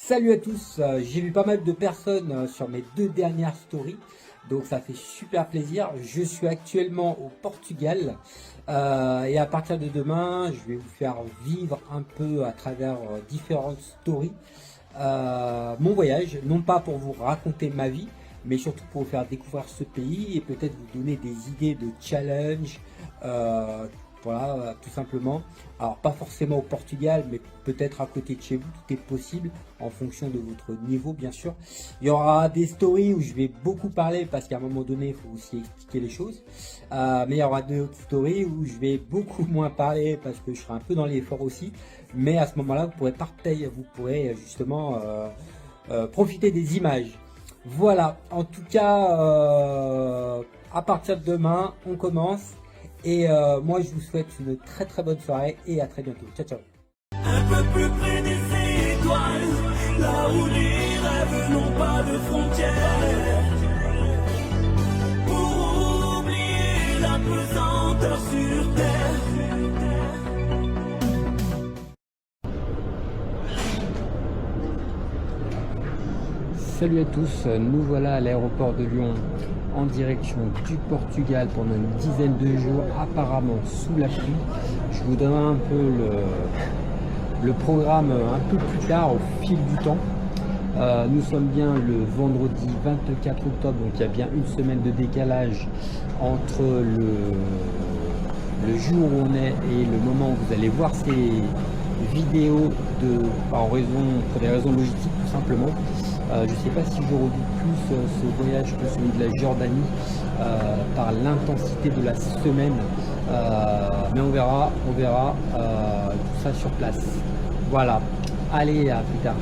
Salut à tous, j'ai vu pas mal de personnes sur mes deux dernières stories, donc ça fait super plaisir. Je suis actuellement au Portugal et à partir de demain, je vais vous faire vivre un peu à travers différentes stories mon voyage, non pas pour vous raconter ma vie, mais surtout pour vous faire découvrir ce pays et peut-être vous donner des idées de challenge. Voilà, tout simplement. Alors, pas forcément au Portugal, mais peut-être à côté de chez vous, tout est possible en fonction de votre niveau, bien sûr. Il y aura des stories où je vais beaucoup parler parce qu'à un moment donné, il faut aussi expliquer les choses. Mais il y aura d'autres stories où je vais beaucoup moins parler parce que je serai un peu dans l'effort aussi. Mais à ce moment-là, vous pourrez justement profiter des images. Voilà, en tout cas, à partir de demain, on commence. Et moi, je vous souhaite une très bonne soirée et à très bientôt. Ciao, ciao. Un peu plus près des étoiles, là où les rêves n'ont pas de frontières. Pour oublier la pesanteur sur terre. Salut à tous, nous voilà à l'aéroport de Lyon en direction du Portugal pendant une dizaine de jours, apparemment sous la pluie. Je vous donnerai un peu le programme un peu plus tard au fil du temps. Nous sommes bien le vendredi 24 octobre, donc il y a bien une semaine de décalage entre le jour où on est et le moment où vous allez voir ces vidéos pour des raisons logistiques tout simplement. Je ne sais pas si je redoute plus ce voyage que celui de la Jordanie par l'intensité de la semaine, mais on verra tout ça sur place. Voilà, allez, à plus tard.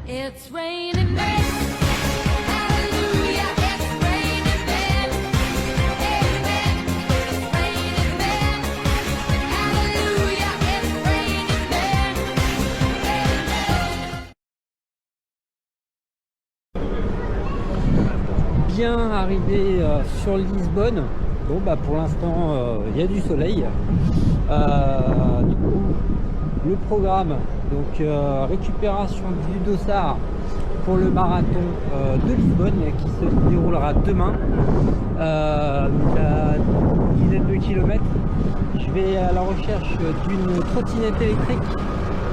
It's raining men, hallelujah, it's raining men, amen. It's raining men, hallelujah, it's raining men, amen. Bien arrivé sur Lisbonne. Bon bah pour l'instant il y a du soleil. Du coup le programme, donc récupération du dossard pour le marathon de Lisbonne qui se déroulera demain, donc à une dizaine de kilomètres. Je vais à la recherche d'une trottinette électrique,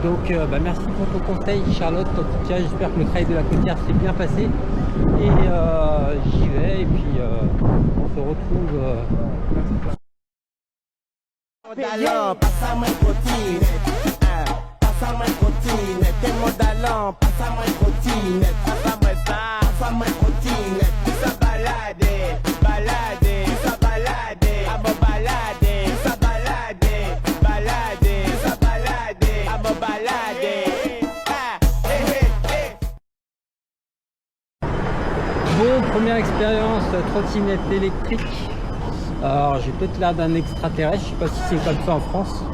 donc merci pour ton conseil Charlotte. En tout cas j'espère que le travail de la côtière s'est bien passé et j'y vais et puis on se retrouve Modalão, passa mais cotinete, passa mais cotinete, tem modalão, passa mais cotinete, passa mais cotinete, essa balade, essa balade, amo balade, essa balade, essa balade, amo balade. Bon, première expérience trottinette électrique. Alors j'ai peut-être l'air d'un extraterrestre, je sais pas si c'est comme ça en France.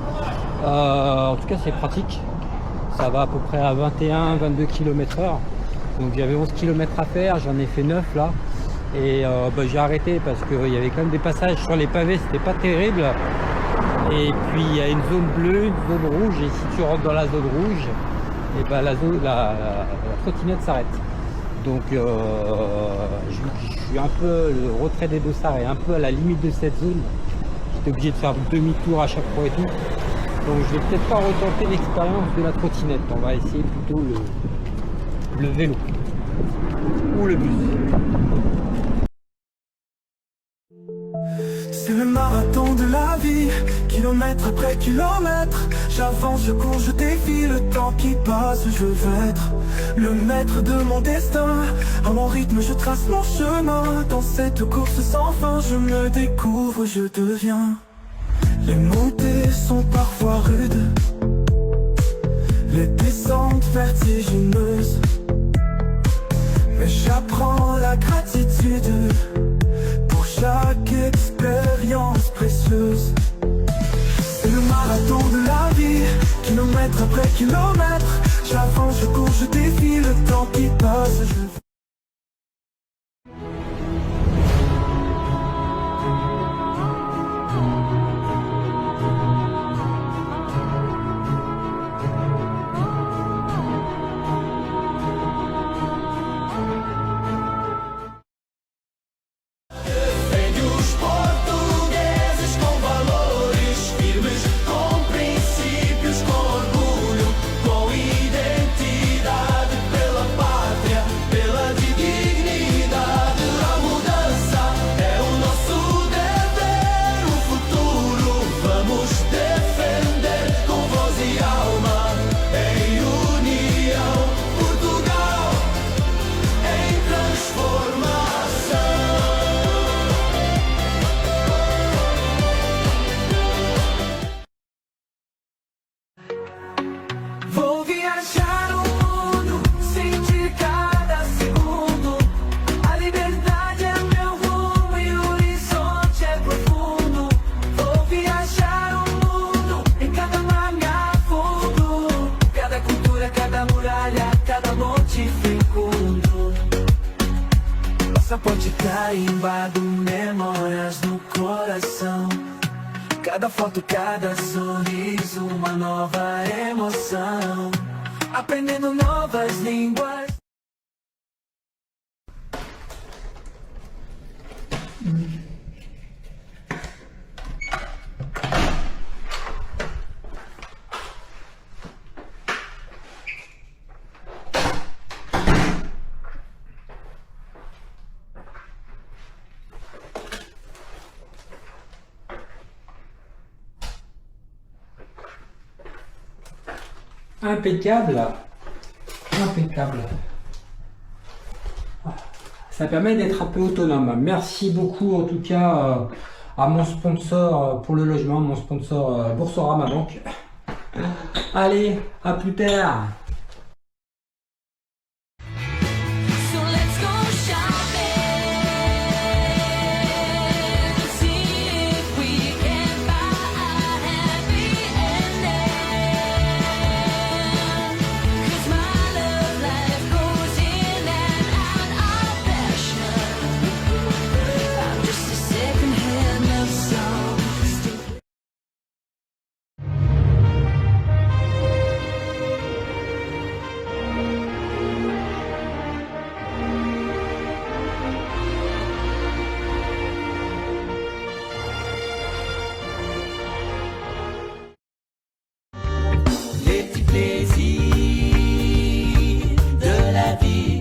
En tout cas c'est pratique. Ça va à peu près à 21-22 km/h. Donc j'avais 11 km à faire, j'en ai fait 9 là. Et j'ai arrêté parce qu'il y avait quand même des passages sur les pavés, c'était pas terrible. Et puis il y a une zone bleue, une zone rouge, et si tu rentres dans la zone rouge, et ben la trottinette s'arrête. Donc je suis un peu, le retrait des dossards est un peu à la limite de cette zone. J'étais obligé de faire demi-tour à chaque fois et tout. Donc je vais peut-être pas retenter l'expérience de la trottinette. On va essayer plutôt le vélo ou le bus. C'est le marathon marathon de la vie, kilomètre après kilomètre. J'avance, je cours, je défie le temps qui passe. Je veux être le maître de mon destin. À mon rythme, je trace mon chemin. Dans cette course sans fin, je me découvre, je deviens. Les montées sont parfois rudes, les descentes vertigineuses, mais j'apprends la gratitude pour chaque expérience précieuse. C'est le marathon de la vie, kilomètre après kilomètre. J'avance, je cours, je défie le temps qui passe. Velhos portugueses com valores firmes, com princípios, com orgulho, com identidade pela pátria, pela dignidade. A mudança é o nosso dever, o futuro vamos defender com voz e alma, em união. Portugal em transformação. Vou viajar o mundo, sentir cada segundo. A liberdade é meu rumo e o horizonte é profundo. Vou viajar o mundo, em cada mar me afundo. Cada cultura, cada muralha, cada monte fecundo. Passaporte carimbado, memórias no coração. Cada foto, cada sorriso, uma nova emoção. Aprendendo novas línguas. Impeccable, impeccable. Ça permet d'être un peu autonome. Merci beaucoup en tout cas à mon sponsor pour le logement, mon sponsor Boursorama Banque. Allez, à plus tard. So let's go shopping, see if we can buy a happy ending. 'Cause my love life goes in and out of fashion. I'm just a second-hand love song. Les petits plaisirs de la vie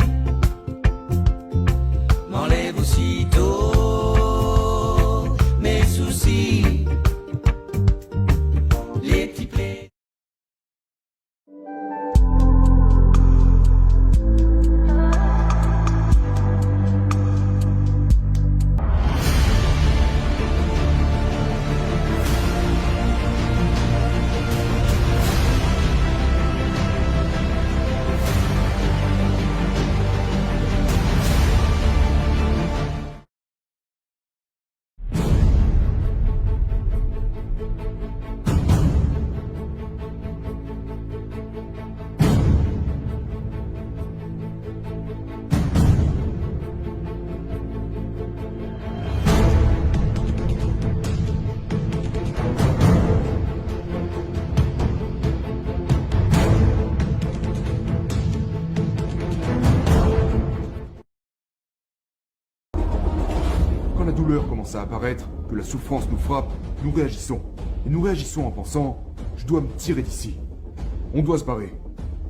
m'enlèvent aussitôt mes soucis. Les petits plaisirs. Quand la douleur commence à apparaître, que la souffrance nous frappe, nous réagissons. Et nous réagissons en pensant « je dois me tirer d'ici ». On doit se barrer.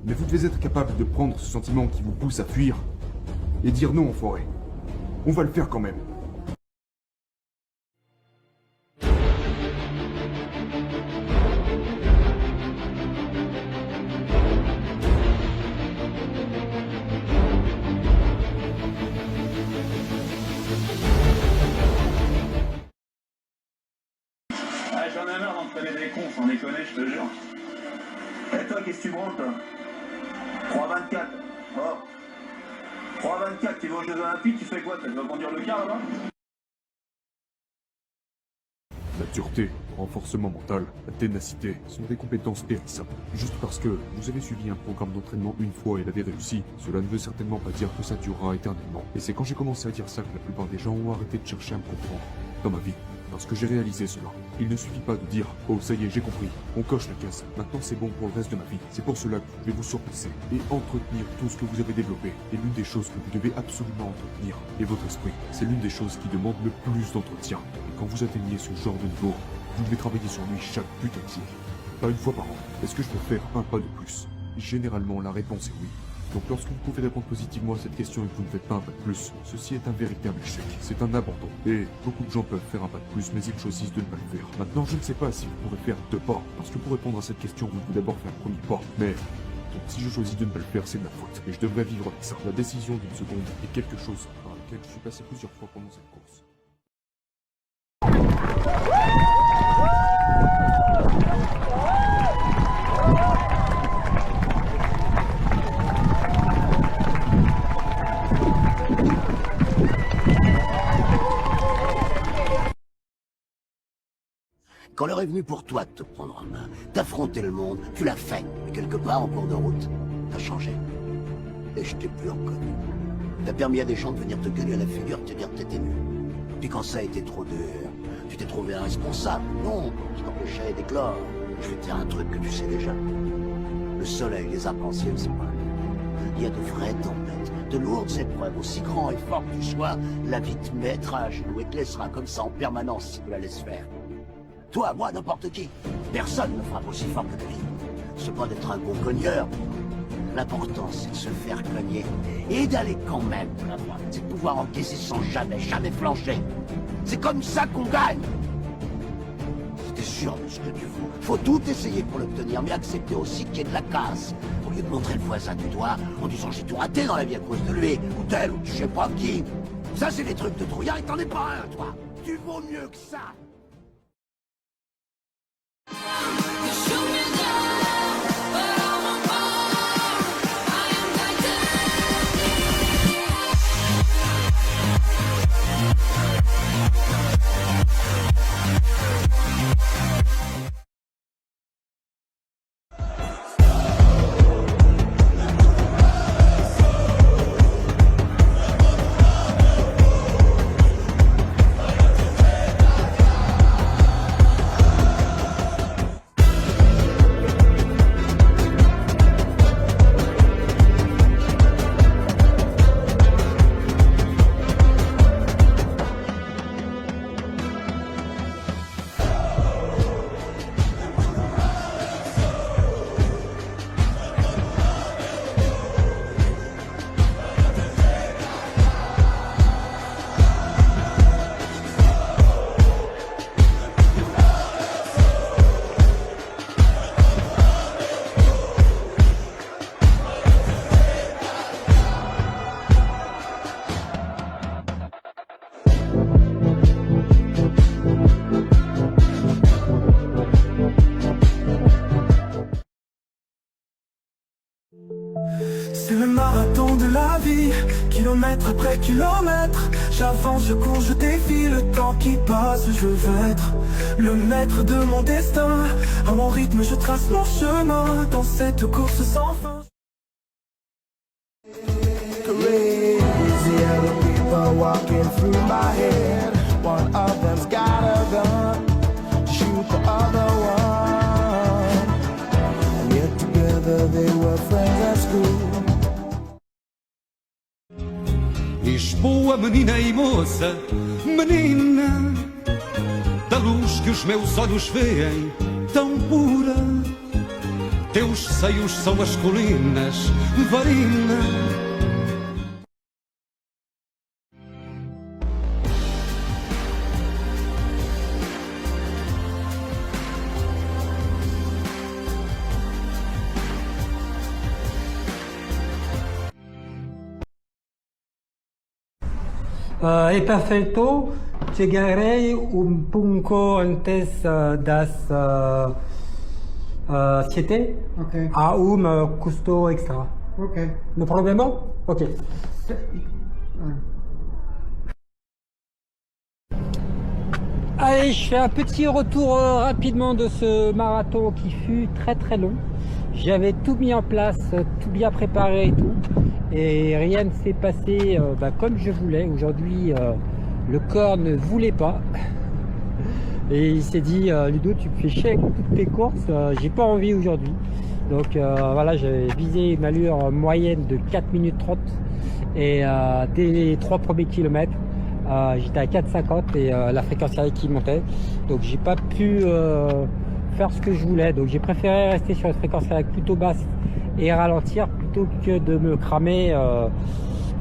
Mais vous devez être capable de prendre ce sentiment qui vous pousse à fuir et dire non, enfoiré. On va le faire quand même. j'en ai marre d'entraîner des cons, sans déconner, je te jure. Et toi, qu'est-ce que tu branles, toi 3,24. Oh. 3,24, tu vas aux Jeux Olympiques, tu fais quoi? Tu vas conduire le car là-bas? La dureté, le renforcement mental, la ténacité sont des compétences périssables. Juste parce que vous avez suivi un programme d'entraînement une fois et l'avez réussi, cela ne veut certainement pas dire que ça durera éternellement. Et c'est quand j'ai commencé à dire ça que la plupart des gens ont arrêté de chercher à me comprendre dans ma vie. Parce que j'ai réalisé cela. Il ne suffit pas de dire « Oh, ça y est, j'ai compris. On coche la case. Maintenant, c'est bon pour le reste de ma vie. » C'est pour cela que je vais vous surpasser et entretenir tout ce que vous avez développé. Et l'une des choses que vous devez absolument entretenir est votre esprit. C'est l'une des choses qui demande le plus d'entretien. Et quand vous atteignez ce genre de niveau, vous devez travailler sur lui chaque putain de jour. Pas une fois par an. Est-ce que je peux faire un pas de plus? Généralement, la réponse est oui. Donc lorsque vous pouvez répondre positivement à cette question et que vous ne faites pas un pas de plus, ceci est un véritable échec. C'est un abandon. Et beaucoup de gens peuvent faire un pas de plus, mais ils choisissent de ne pas le faire. Maintenant, je ne sais pas si vous pourrez faire 2 pas, parce que pour répondre à cette question, vous devez d'abord faire un premier pas. Mais donc, si je choisis de ne pas le faire, c'est de ma faute. Et je devrais vivre avec ça. La décision d'une seconde est quelque chose par lequel je suis passé plusieurs fois pendant cette course. Quand l'heure est venue pour toi de te prendre en main, d'affronter le monde, tu l'as fait. Mais quelque part, en cours de route, t'as changé. Et je t'ai plus reconnu. T'as permis à des gens de venir te gueuler à la figure, de te dire que t'étais nul. Puis quand ça a été trop dur, tu t'es trouvé irresponsable. Non, je t'empêchais d'éclore. Je vais te dire un truc que tu sais déjà. Le soleil, les arcs-en-ciel, c'est pas lui. Il y a de vraies tempêtes, de lourdes épreuves, aussi grand et fort que tu sois, la vie te mettra à genoux et te laissera comme ça en permanence si tu la laisses faire. Toi, moi, n'importe qui. Personne ne frappe aussi fort que ta vie. C'est pas d'être un bon cogneur. L'important, c'est de se faire cogner et d'aller quand même de la droite. C'est de pouvoir encaisser sans jamais flancher. C'est comme ça qu'on gagne. Si t'es sûr de ce que tu vaux, faut tout essayer pour l'obtenir, mais accepter aussi qu'il y ait de la casse. Au lieu de montrer le voisin du doigt en disant j'ai tout raté dans la vie à cause de lui, ou tel, ou je sais pas qui. Ça, c'est des trucs de trouillard et t'en es pas un, toi. Tu vaux mieux que ça. You shoot me down, but I won't fall. I am C'est le marathon de la vie, kilomètre après kilomètre. J'avance, je cours, je défie le temps qui passe. Je veux être le maître de mon destin. À mon rythme, je trace mon chemin dans cette course sans fin. Crazy other people walking through my head. One of them's got a gun to shoot the other one. And yet together they were friends at school. Lisboa, menina e moça, menina da luz que os meus olhos veem, tão pura. Teus seios são as colinas, varina. E perfeito, Llegaré un poco antes das 7 Ok, a un costo extra. ok. No problema? Ok. Allez, je fais un petit retour rapidement de ce marathon qui fut très très long. J'avais tout mis en place, tout bien préparé et tout. Et rien ne s'est passé comme je voulais. Aujourd'hui, le corps ne voulait pas. Et il s'est dit, Ludo, tu me fais chier avec toutes tes courses, j'ai pas envie aujourd'hui. Donc voilà, j'avais visé une allure moyenne de 4 minutes 30. Et dès les 3 premiers kilomètres, j'étais à 4,50 et la fréquence cardiaque qui montait. Donc j'ai pas pu faire ce que je voulais. Donc j'ai préféré rester sur une fréquence cardiaque plutôt basse et ralentir plutôt que de me cramer.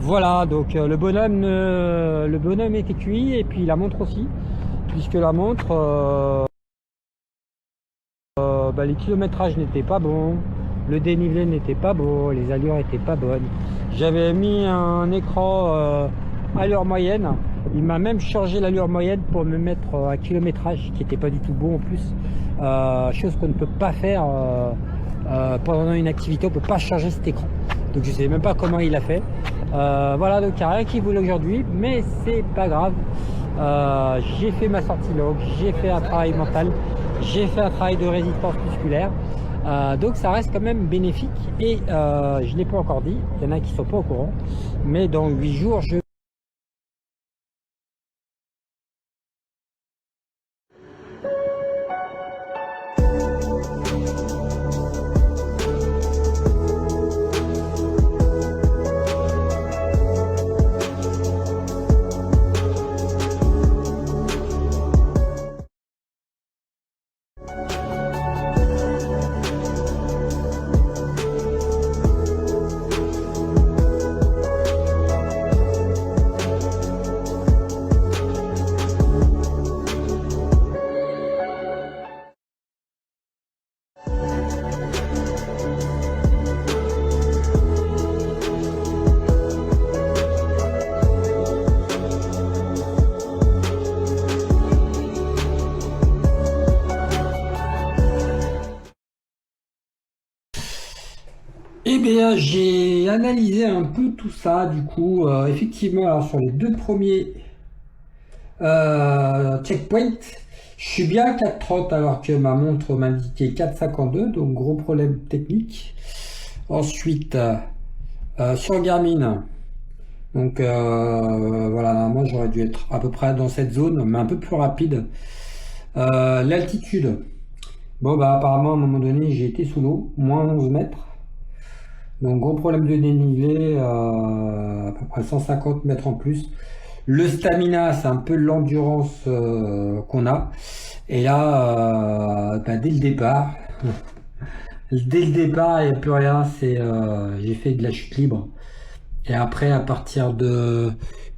Voilà, donc le bonhomme était cuit et puis la montre aussi, puisque la montre, les kilométrages n'étaient pas bons, le dénivelé n'était pas beau, les allures n'étaient pas bonnes. J'avais mis un écran allure moyenne, il m'a même changé l'allure moyenne pour me mettre un kilométrage qui n'était pas du tout bon en plus, chose qu'on ne peut pas faire pendant une activité, on ne peut pas changer cet écran. Donc je ne sais même pas comment il a fait. Voilà, donc il n'y a rien qui voulait aujourd'hui, mais c'est pas grave. J'ai fait ma sortie longue, j'ai fait un travail mental, j'ai fait un travail de résistance musculaire. Donc ça reste quand même bénéfique et je ne l'ai pas encore dit, il y en a qui ne sont pas au courant, mais dans 8 jours, je... Eh bien, j'ai analysé un peu tout ça, du coup, effectivement, alors sur les 2 premiers checkpoints, je suis bien à 4,30 alors que ma montre m'indiquait 4,52, donc gros problème technique. Ensuite, sur Garmin, donc voilà, normalement j'aurais dû être à peu près dans cette zone, mais un peu plus rapide. L'altitude, bon bah apparemment à un moment donné j'ai été sous l'eau, moins 11 mètres. Donc gros problème de dénivelé, à peu près 150 mètres en plus. Le stamina, c'est un peu l'endurance qu'on a. Et là, dès le départ, il n'y a plus rien. J'ai fait de la chute libre. Et après, à partir de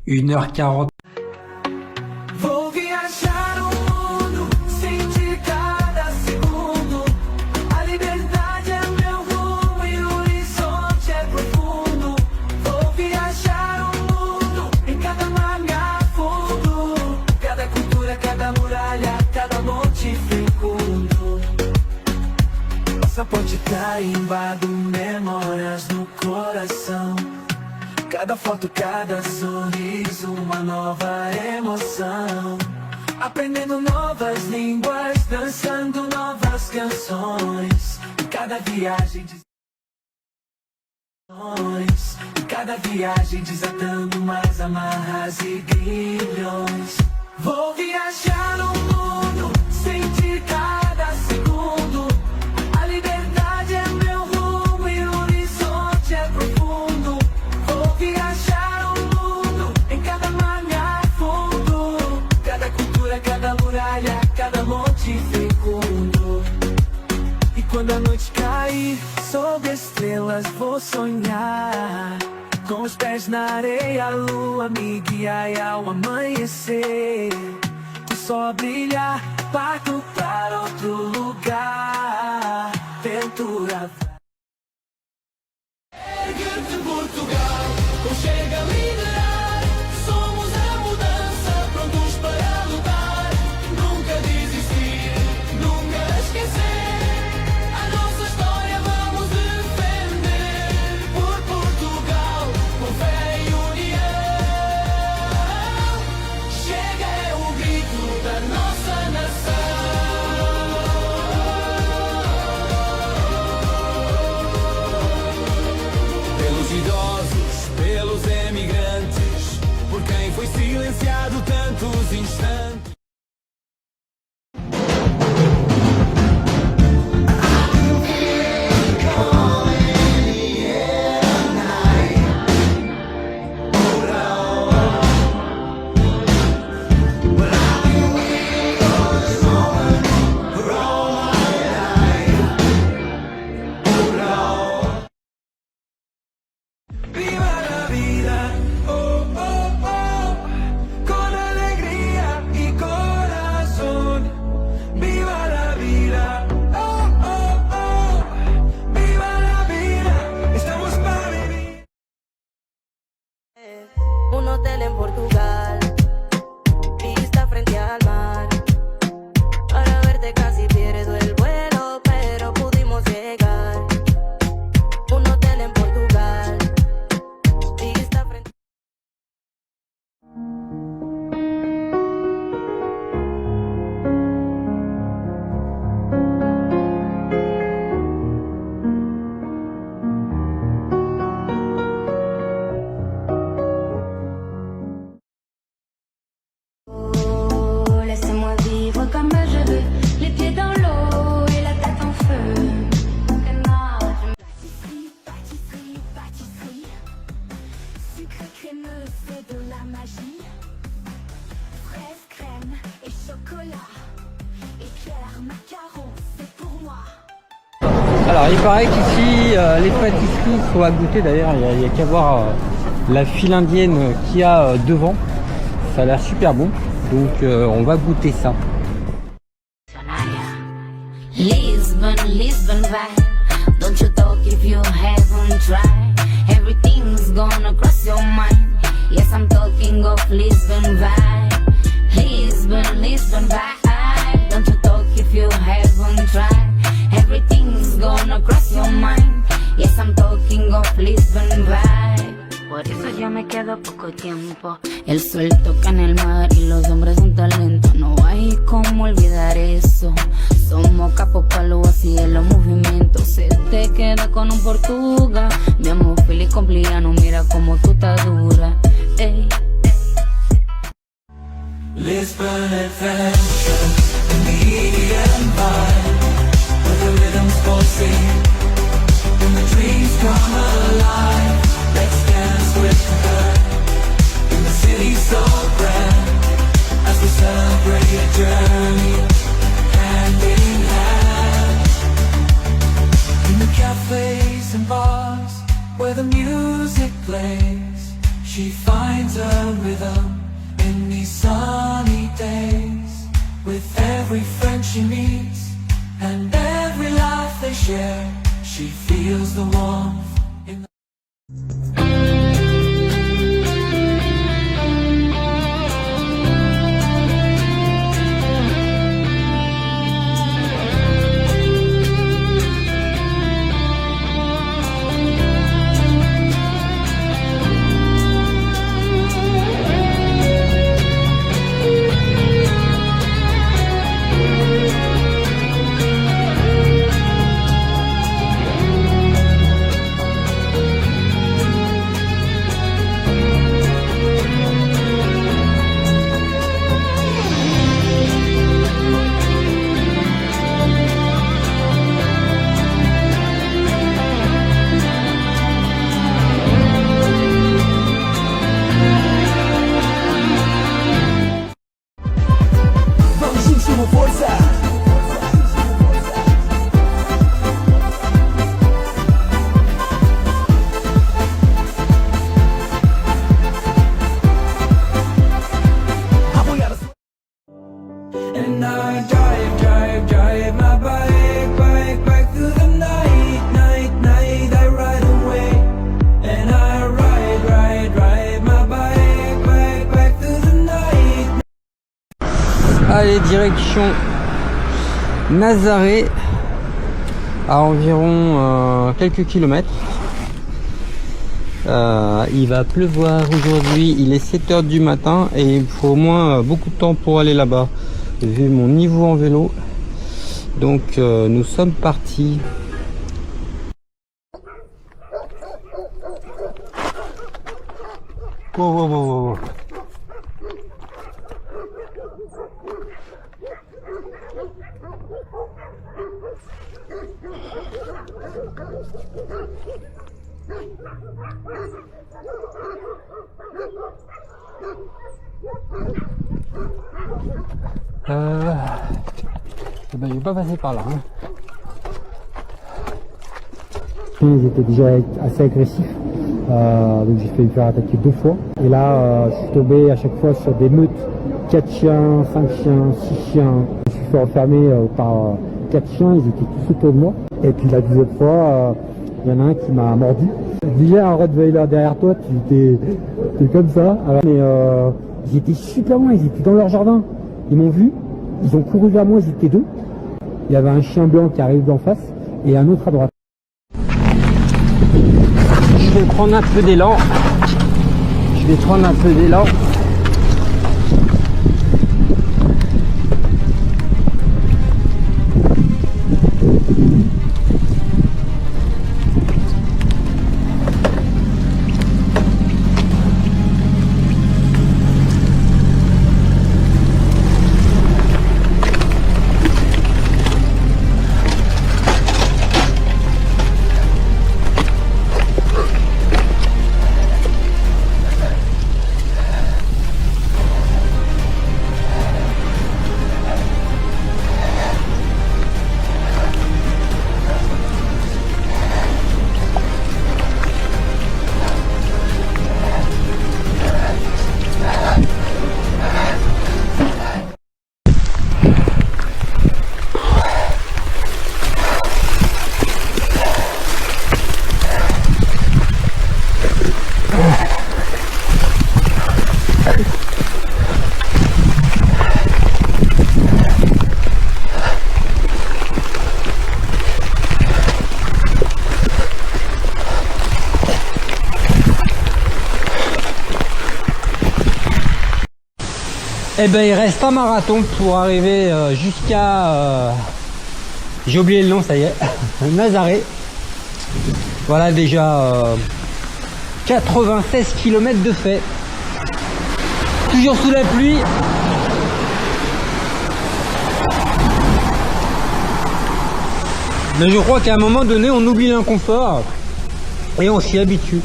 1h40, Vou viajar o mundo, sentir cada segundo. A liberdade é meu rumo e o horizonte é profundo. Vou viajar o mundo, em cada mar me afundo. Cada cultura, cada muralha, cada monte fecundo. Passaporte carimbado, memórias no coração. Cada foto, cada sorriso, uma nova emoção. Aprendendo novas línguas, dançando novas canções. Cada viagem cada viagem desatando mais amarras e grilhões. Vou viajar no mundo, sentir cada segundo. A liberdade é meu rumo e o horizonte é profundo. Vou viajar o mundo, em cada mar me afundo. Cada cultura, cada muralha, cada monte fecundo. E quando a noite cair, sob estrelas vou sonhar. Com os pés na areia, a lua me guia e ao amanhecer o sol brilha, parto para outro lugar. Ventura Ergue-te Portugal, chega a liderar. Somos a mudança, prontos para Alors il paraît qu'ici les pâtisseries sont à goûter. D'ailleurs il y a qu'à voir la file indienne qu'il y a devant. Ça a l'air super bon. Donc on va goûter ça. Lisbon, Lisbon vibe. Don't you talk if you haven't tried. Everything's gonna cross your mind. Yes, I'm talking of Lisbon vibe. Lisbon, Lisbon vibe. Don't you talk if you haven't tried. Everything's gonna cross your mind. Yes, I'm talking of Lisbon vibe. Por eso yo me quedo poco tiempo. El sol toca en el mar y los hombres un talento. No hay como olvidar eso. Somos capos para lo así en los movimientos. Se te queda con un portuga. Mi amor feliz compliano, mira como tú estás dura. Ey. Lisbon adventure in the EDM vibe, where the rhythms pulsate and the dreams come alive. Let's dance with her in the city so grand, as we celebrate a journey hand in hand. In the cafes and bars where the music plays, she finds a rhythm in these sunny days. With every friend she meets and every laugh they share, she feels the warmth in the And I drive my bike back through the night. I ride away. And I ride my bike back through the night. Allez, direction Nazaré, à environ quelques kilomètres. Il va pleuvoir aujourd'hui, il est 7 h du matin et il faut au moins beaucoup de temps pour aller là-bas, vu mon niveau en vélo. Donc nous sommes partis. Oh. Ben, je vais pas passer par là. Hein. Ils étaient déjà assez agressifs, donc j'ai failli me faire attaquer 2 fois. Et là, je suis tombé à chaque fois sur des meutes, 4 chiens, 5 chiens, 6 chiens. Je suis fait enfermer par 4 chiens, ils étaient tous autour de moi. Et puis la deuxième fois, il y en a un qui m'a mordu. Déjà un Rottweiler derrière toi, tu t'es comme ça. Alors, mais ils étaient super loin, ils étaient dans leur jardin. Ils m'ont vu, ils ont couru vers moi, ils étaient 2. Il y avait un chien blanc qui arrive d'en face et un autre à droite. Je vais prendre un peu d'élan. Et ben il reste un marathon pour arriver jusqu'à... j'ai oublié le nom, ça y est. Nazaré. Voilà déjà 96 km de fait. Toujours sous la pluie. Mais je crois qu'à un moment donné, on oublie l'inconfort et on s'y habitue.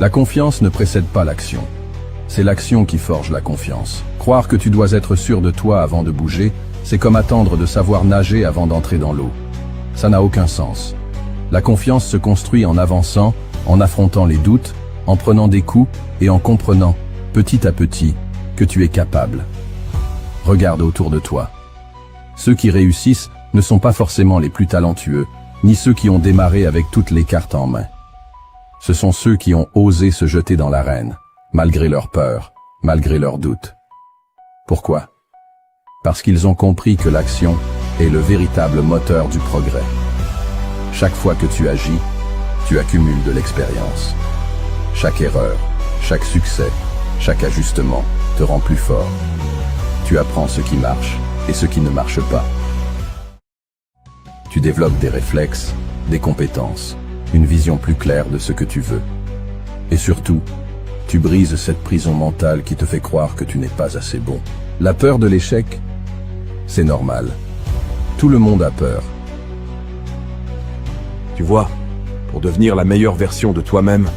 La confiance ne précède pas l'action. C'est l'action qui forge la confiance. Croire que tu dois être sûr de toi avant de bouger, c'est comme attendre de savoir nager avant d'entrer dans l'eau. Ça n'a aucun sens. La confiance se construit en avançant, en affrontant les doutes, en prenant des coups et en comprenant, petit à petit, que tu es capable. Regarde autour de toi. Ceux qui réussissent ne sont pas forcément les plus talentueux, ni ceux qui ont démarré avec toutes les cartes en main. Ce sont ceux qui ont osé se jeter dans l'arène, malgré leur peur, malgré leurs doutes. Pourquoi? Parce qu'ils ont compris que l'action est le véritable moteur du progrès. Chaque fois que tu agis, tu accumules de l'expérience. Chaque erreur, chaque succès, chaque ajustement te rend plus fort. Tu apprends ce qui marche et ce qui ne marche pas. Tu développes des réflexes, des compétences, une vision plus claire de ce que tu veux. Et surtout, tu brises cette prison mentale qui te fait croire que tu n'es pas assez bon. La peur de l'échec, c'est normal. Tout le monde a peur. Tu vois, pour devenir la meilleure version de toi-même,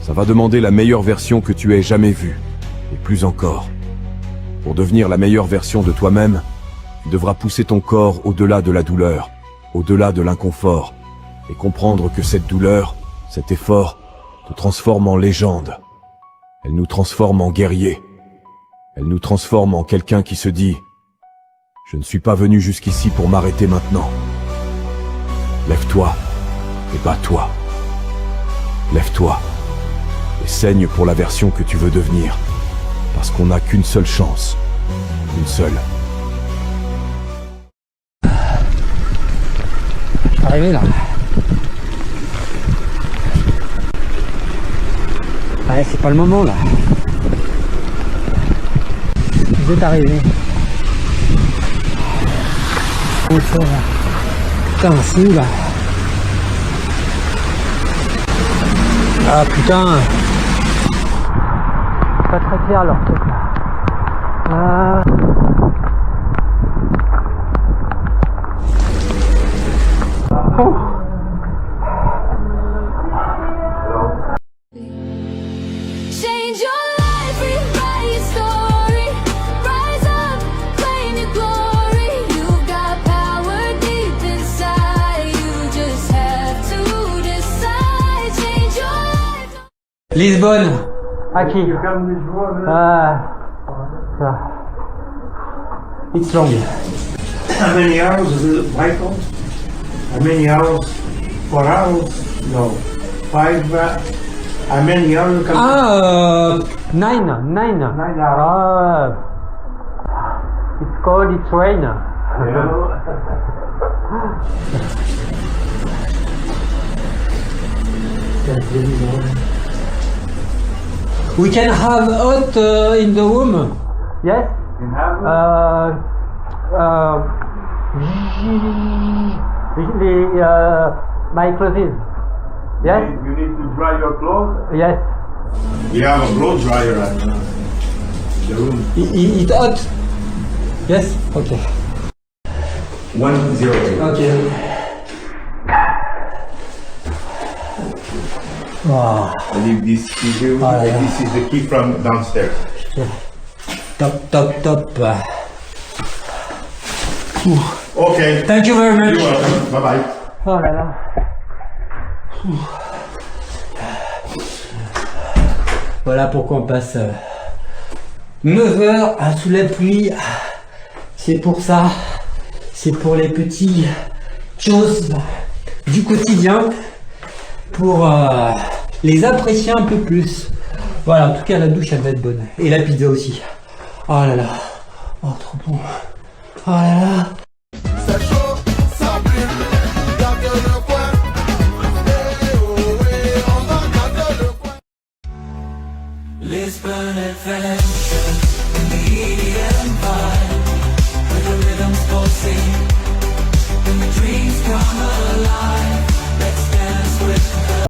ça va demander la meilleure version que tu aies jamais vue, et plus encore. Pour devenir la meilleure version de toi-même, tu devras pousser ton corps au-delà de la douleur, au-delà de l'inconfort, et comprendre que cette douleur, cet effort, te transforme en légende. Elle nous transforme en guerrier. Elle nous transforme en quelqu'un qui se dit « Je ne suis pas venu jusqu'ici pour m'arrêter maintenant. » Lève-toi et bats-toi. Lève-toi et saigne pour la version que tu veux devenir. Parce qu'on n'a qu'une seule chance. Une seule. Je suis arrivé là. Ouais, c'est pas le moment là. Vous êtes arrivé. Oh, ça va. Putain, c'est où là? Ah putain. Pas très clair leur truc là. Ah. Oh. Change your life, rewrite your story. Rise up, claim your glory. You've got power deep inside. You just have to decide. Change your life. Lisbonne. À qui? Ça. It's long. How many hours is it, Michael? How many hours? 4 hours? No. 5, how many hours? Ah, 9 hours. It's cold, it's rain. We can have hot in the room. Yes? My clothes. Yes? You need to dry your clothes? Yes. We have a blow dryer at the room. It's hot. Yes? Okay. 108. Okay. Wow. I leave this key here. Ah, yeah. This is the key from downstairs. Top. Okay. Thank you very much. You're welcome. Bye bye. Oh là là. Voilà pourquoi on passe 9 heures sous la pluie. C'est pour ça. C'est pour les petites choses du quotidien. Pour les apprécier un peu plus. Voilà, en tout cas la douche elle va être bonne. Et la pizza aussi. Oh là là. Oh trop bon. Oh là là. C'est chaud, ça brûle, y'a que le coin. Lisbon adventure in the EDM vibe, where the rhythms pulsate, and the dreams come alive. Let's dance with the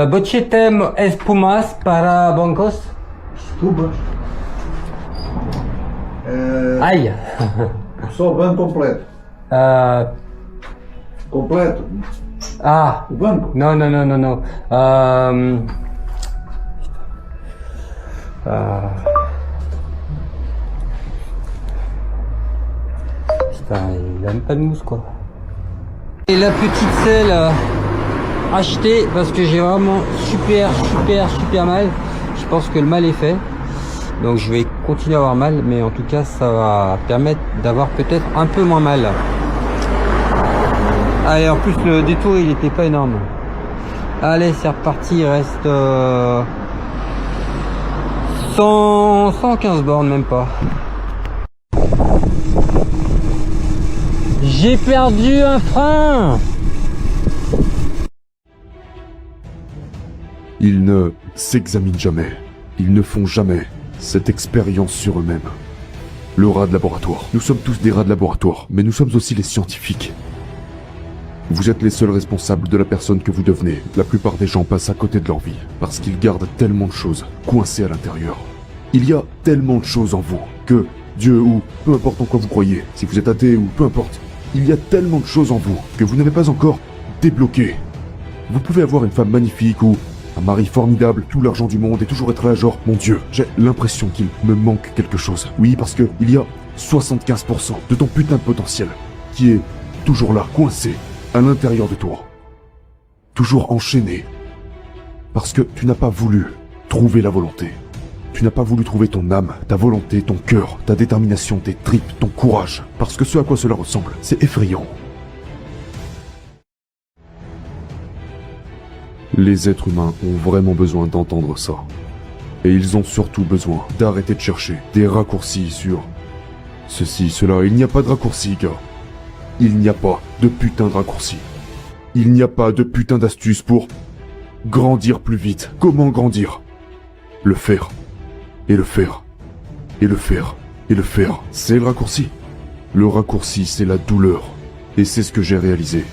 Boche tem espumas para bancos? Tubas. Ai! Só o banco completo. Completo. Ah! O banco? Non, non, non, non, non. Putain, il aime pas de mousse quoi. Et la petite selle achetée parce que j'ai vraiment super mal. Je pense que le mal est fait. Donc je vais continuer à avoir mal, mais en tout cas ça va permettre d'avoir peut-être un peu moins mal. Allez, en plus le détour il était pas énorme. Allez, c'est reparti, il reste 115 bornes, même pas. J'ai perdu un frein. Ils ne s'examinent jamais. Ils ne font jamais cette expérience sur eux-mêmes. Le rat de laboratoire. Nous sommes tous des rats de laboratoire, mais nous sommes aussi les scientifiques. Vous êtes les seuls responsables de la personne que vous devenez. La plupart des gens passent à côté de leur vie, parce qu'ils gardent tellement de choses coincées à l'intérieur. Il y a tellement de choses en vous, que Dieu ou peu importe en quoi vous croyez, si vous êtes athée ou peu importe, il y a tellement de choses en vous que vous n'avez pas encore débloqué. Vous pouvez avoir une femme magnifique ou un mari formidable, tout l'argent du monde et toujours être là genre, mon Dieu, j'ai l'impression qu'il me manque quelque chose. Oui, parce que il y a 75% de ton putain de potentiel qui est toujours là, coincé, à l'intérieur de toi. Toujours enchaîné. Parce que tu n'as pas voulu trouver la volonté. Tu n'as pas voulu trouver ton âme, ta volonté, ton cœur, ta détermination, tes tripes, ton courage. Parce que ce à quoi cela ressemble, c'est effrayant. Les êtres humains ont vraiment besoin d'entendre ça. Et ils ont surtout besoin d'arrêter de chercher des raccourcis sur ceci, cela. Il n'y a pas de raccourcis, gars. Il n'y a pas de putain de raccourcis. Il n'y a pas de putain d'astuce pour grandir plus vite. Comment grandir? Le faire. Et le faire. Et le faire. Et le faire. C'est le raccourci. Le raccourci, c'est la douleur. Et c'est ce que j'ai réalisé.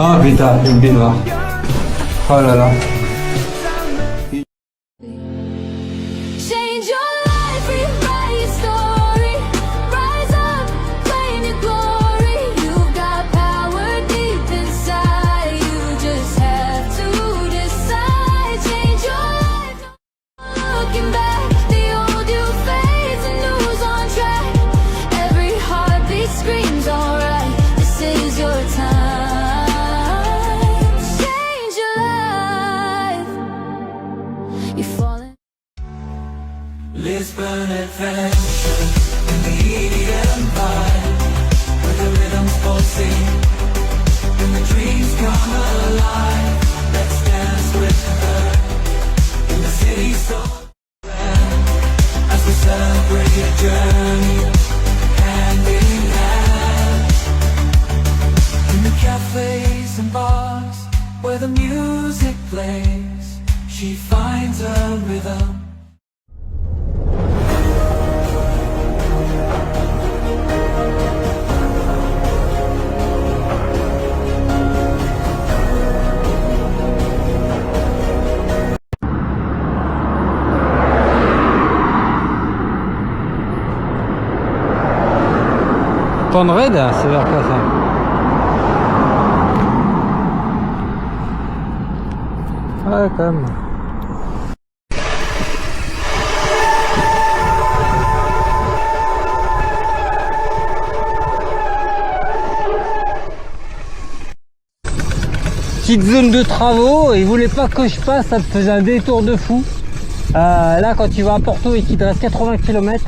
Ah putain, une baignoire. Oh là là. Change your life, rewrite your story. Rise up, claim your glory. You've got power deep inside you. adventure in the EDM vibe, where the rhythms pulsate and the dreams come alive. Let's dance with her in the city so grand, as we celebrate a journey hand in hand. In the cafes and bars where the music plays, she finds a rhythm. Pont Raid, c'est vers quoi ça? Ouais, quand même. Petite zone de travaux, ils voulaient pas que je passe, ça te faisait un détour de fou. Là, quand tu vas à Porto et qu'il te reste 80 km,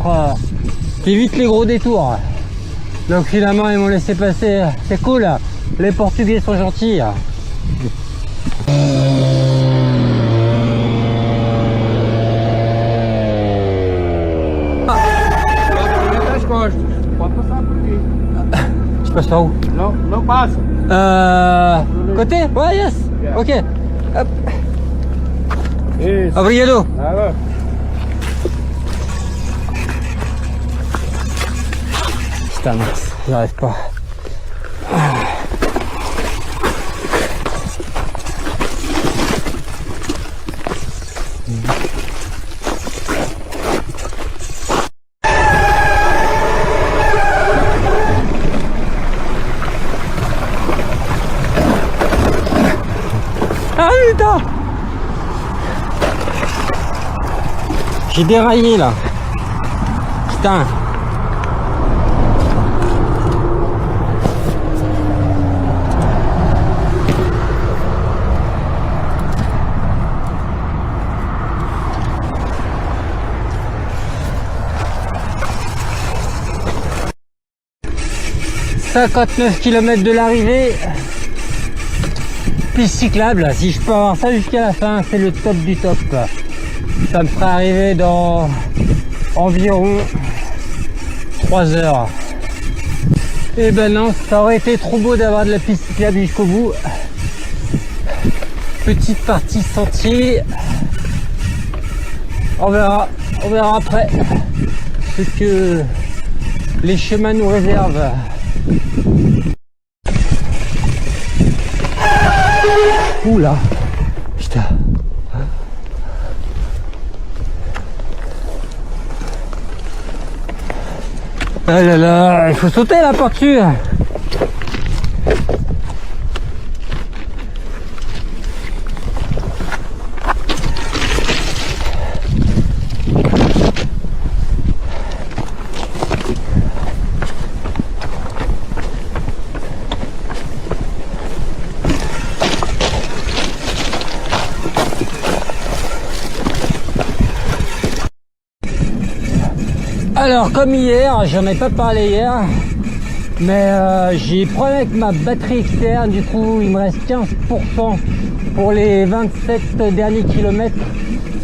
t'évites les gros détours. Donc finalement ils m'ont laissé passer, c'est cool, les Portugais sont gentils. Je passe par où? Non, non passe. Côté? Ouais, yes. Ok. Hop. Yes. Obrigado. Ah ouais. Putain, mince, j'arrive pas. Ah putain! J'ai déraillé là. Putain. « 59 km de l'arrivée, piste cyclable, si je peux avoir ça jusqu'à la fin, c'est le top du top. Ça me ferait arriver dans environ 3 heures. Et ben non, ça aurait été trop beau d'avoir de la piste cyclable jusqu'au bout. Petite partie sentier, on verra après ce que les chemins nous réservent. Oula, putain. Ah là là, il faut sauter là par-dessus. Alors comme hier, j'en ai pas parlé hier, mais j'ai problème avec ma batterie externe, du coup il me reste 15% pour les 27 derniers kilomètres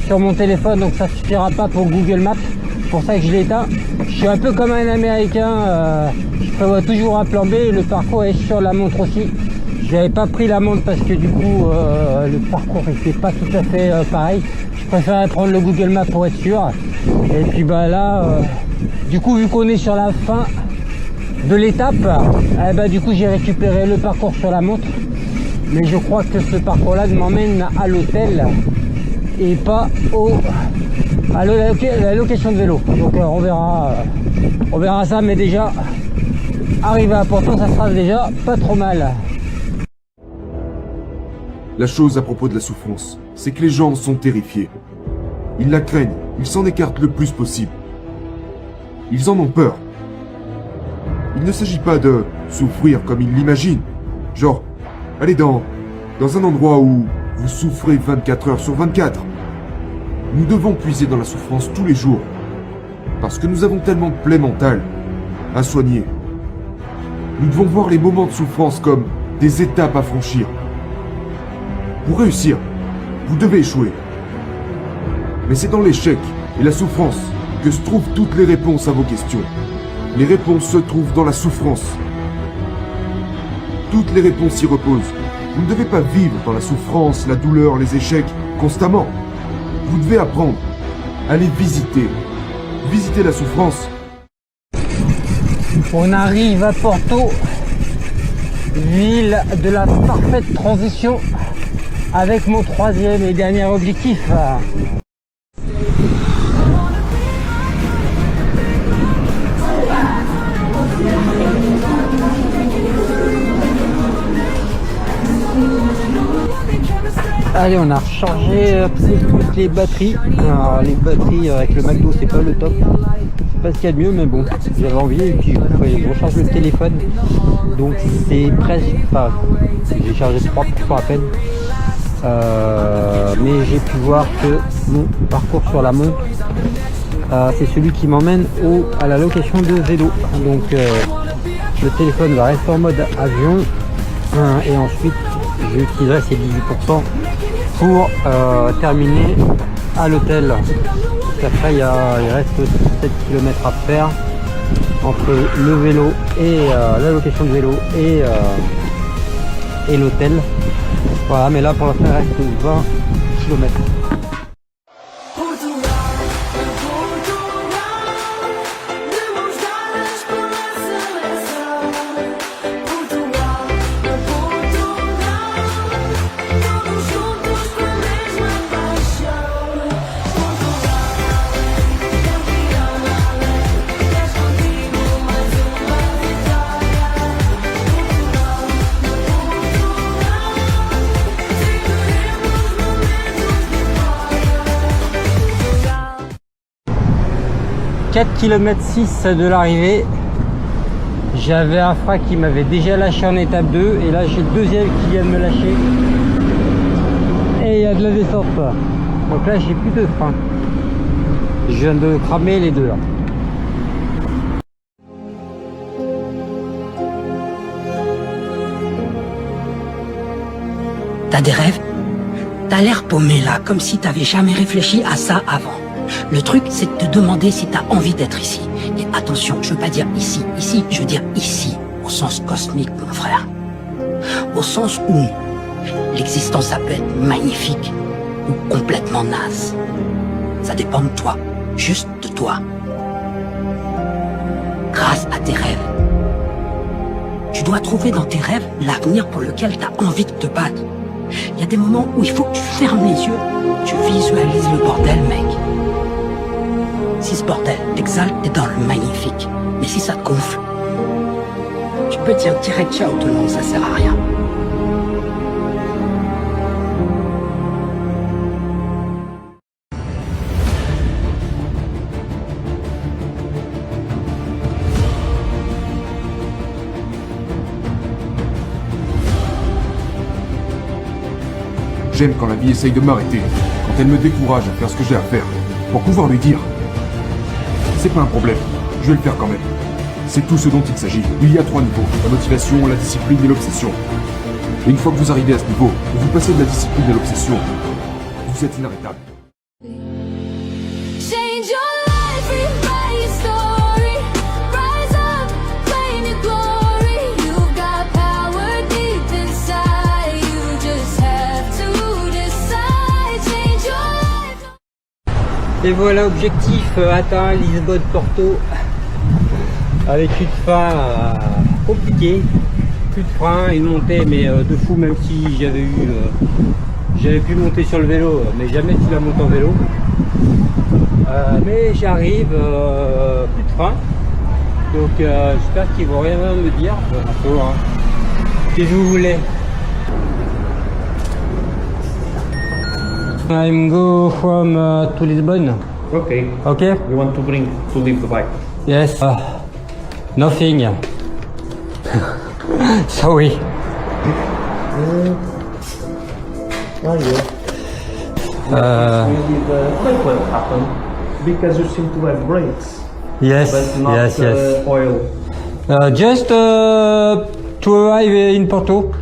sur mon téléphone, donc ça suffira pas pour Google Maps, c'est pour ça que je l'ai éteint. Je suis un peu comme un américain, je prévois toujours un plan B, et le parcours est sur la montre aussi. J'avais pas pris la montre parce que du coup le parcours n'était pas tout à fait pareil. Je préférais prendre le Google Maps pour être sûr. Et puis bah là, du coup vu qu'on est sur la fin de l'étape, du coup j'ai récupéré le parcours sur la montre. Mais je crois que ce parcours là m'emmène à l'hôtel et pas à la location de vélo. Donc on verra ça, mais déjà arriver à Porto, ça sera déjà pas trop mal. La chose à propos de la souffrance, c'est que les gens sont terrifiés. Ils la craignent, ils s'en écartent le plus possible. Ils en ont peur. Il ne s'agit pas de souffrir comme ils l'imaginent. Genre, allez dans un endroit où vous souffrez 24 heures sur 24. Nous devons puiser dans la souffrance tous les jours. Parce que nous avons tellement de plaies mentales à soigner. Nous devons voir les moments de souffrance comme des étapes à franchir. Pour réussir, vous devez échouer. Mais c'est dans l'échec et la souffrance que se trouvent toutes les réponses à vos questions. Les réponses se trouvent dans la souffrance. Toutes les réponses y reposent. Vous ne devez pas vivre dans la souffrance, la douleur, les échecs, constamment. Vous devez apprendre. Allez visiter. Visiter la souffrance. On arrive à Porto, ville de la parfaite transition, avec mon troisième et dernier objectif. Allez, on a rechargé toutes les batteries. Alors, les batteries avec le McDo, c'est pas le top. C'est pas ce qu'il y a de mieux, mais bon, j'avais envie. Et puis, je recharge le téléphone. Donc, c'est presque. Enfin, j'ai chargé 3% à peine. Mais j'ai pu voir que mon parcours sur la montre, c'est celui qui m'emmène à la location de vélo. Donc, le téléphone va rester en mode avion. Et ensuite, j'utiliserai ces 18% pour terminer à l'hôtel. Après il reste 7 km à faire entre le vélo et la location de vélo et l'hôtel. Voilà, mais là pour l'instant il reste 20 km. Km 6 de l'arrivée, j'avais un frein qui m'avait déjà lâché en étape 2 et là j'ai le deuxième qui vient de me lâcher et il y a de la descente, donc là j'ai plus de frein, je viens de cramer les deux là. T'as des rêves? T'as l'air paumé là, comme si t'avais jamais réfléchi à ça avant. Le truc, c'est de te demander si tu as envie d'être ici. Et attention, je veux pas dire ici, je veux dire ici, au sens cosmique, mon frère. Au sens où l'existence, ça peut être magnifique ou complètement naze. Ça dépend de toi, juste de toi. Grâce à tes rêves. Tu dois trouver dans tes rêves l'avenir pour lequel tu as envie de te battre. Il y a des moments où il faut que tu fermes les yeux, tu visualises le bordel, mec. Si ce bordel t'exalte, t'es dans le magnifique. Mais si ça te gonfle, tu peux dire direct ciao tout le monde, ça sert à rien. J'aime quand la vie essaye de m'arrêter, quand elle me décourage à faire ce que j'ai à faire, pour pouvoir lui dire « C'est pas un problème, je vais le faire quand même ». C'est tout ce dont il s'agit. Il y a 3 niveaux, la motivation, la discipline et l'obsession. Et une fois que vous arrivez à ce niveau, vous passez de la discipline à l'obsession, vous êtes inarrêtable. Et voilà, objectif atteint, Lisbonne-Porto, avec une fin compliquée, plus de frein, une montée mais de fou, même si j'avais pu monter sur le vélo, mais jamais tu la montes en vélo. Mais j'arrive, plus de frein, donc j'espère qu'ils vont rien me dire, si vous voulez. I'm go from to Lisbon. Okay. Okay. You want to leave the bike? Yes. Nothing. Sorry. Maybe the brake will happen because you seem to have brakes. Yes, yes, yes. Oil. Just to arrive in Porto,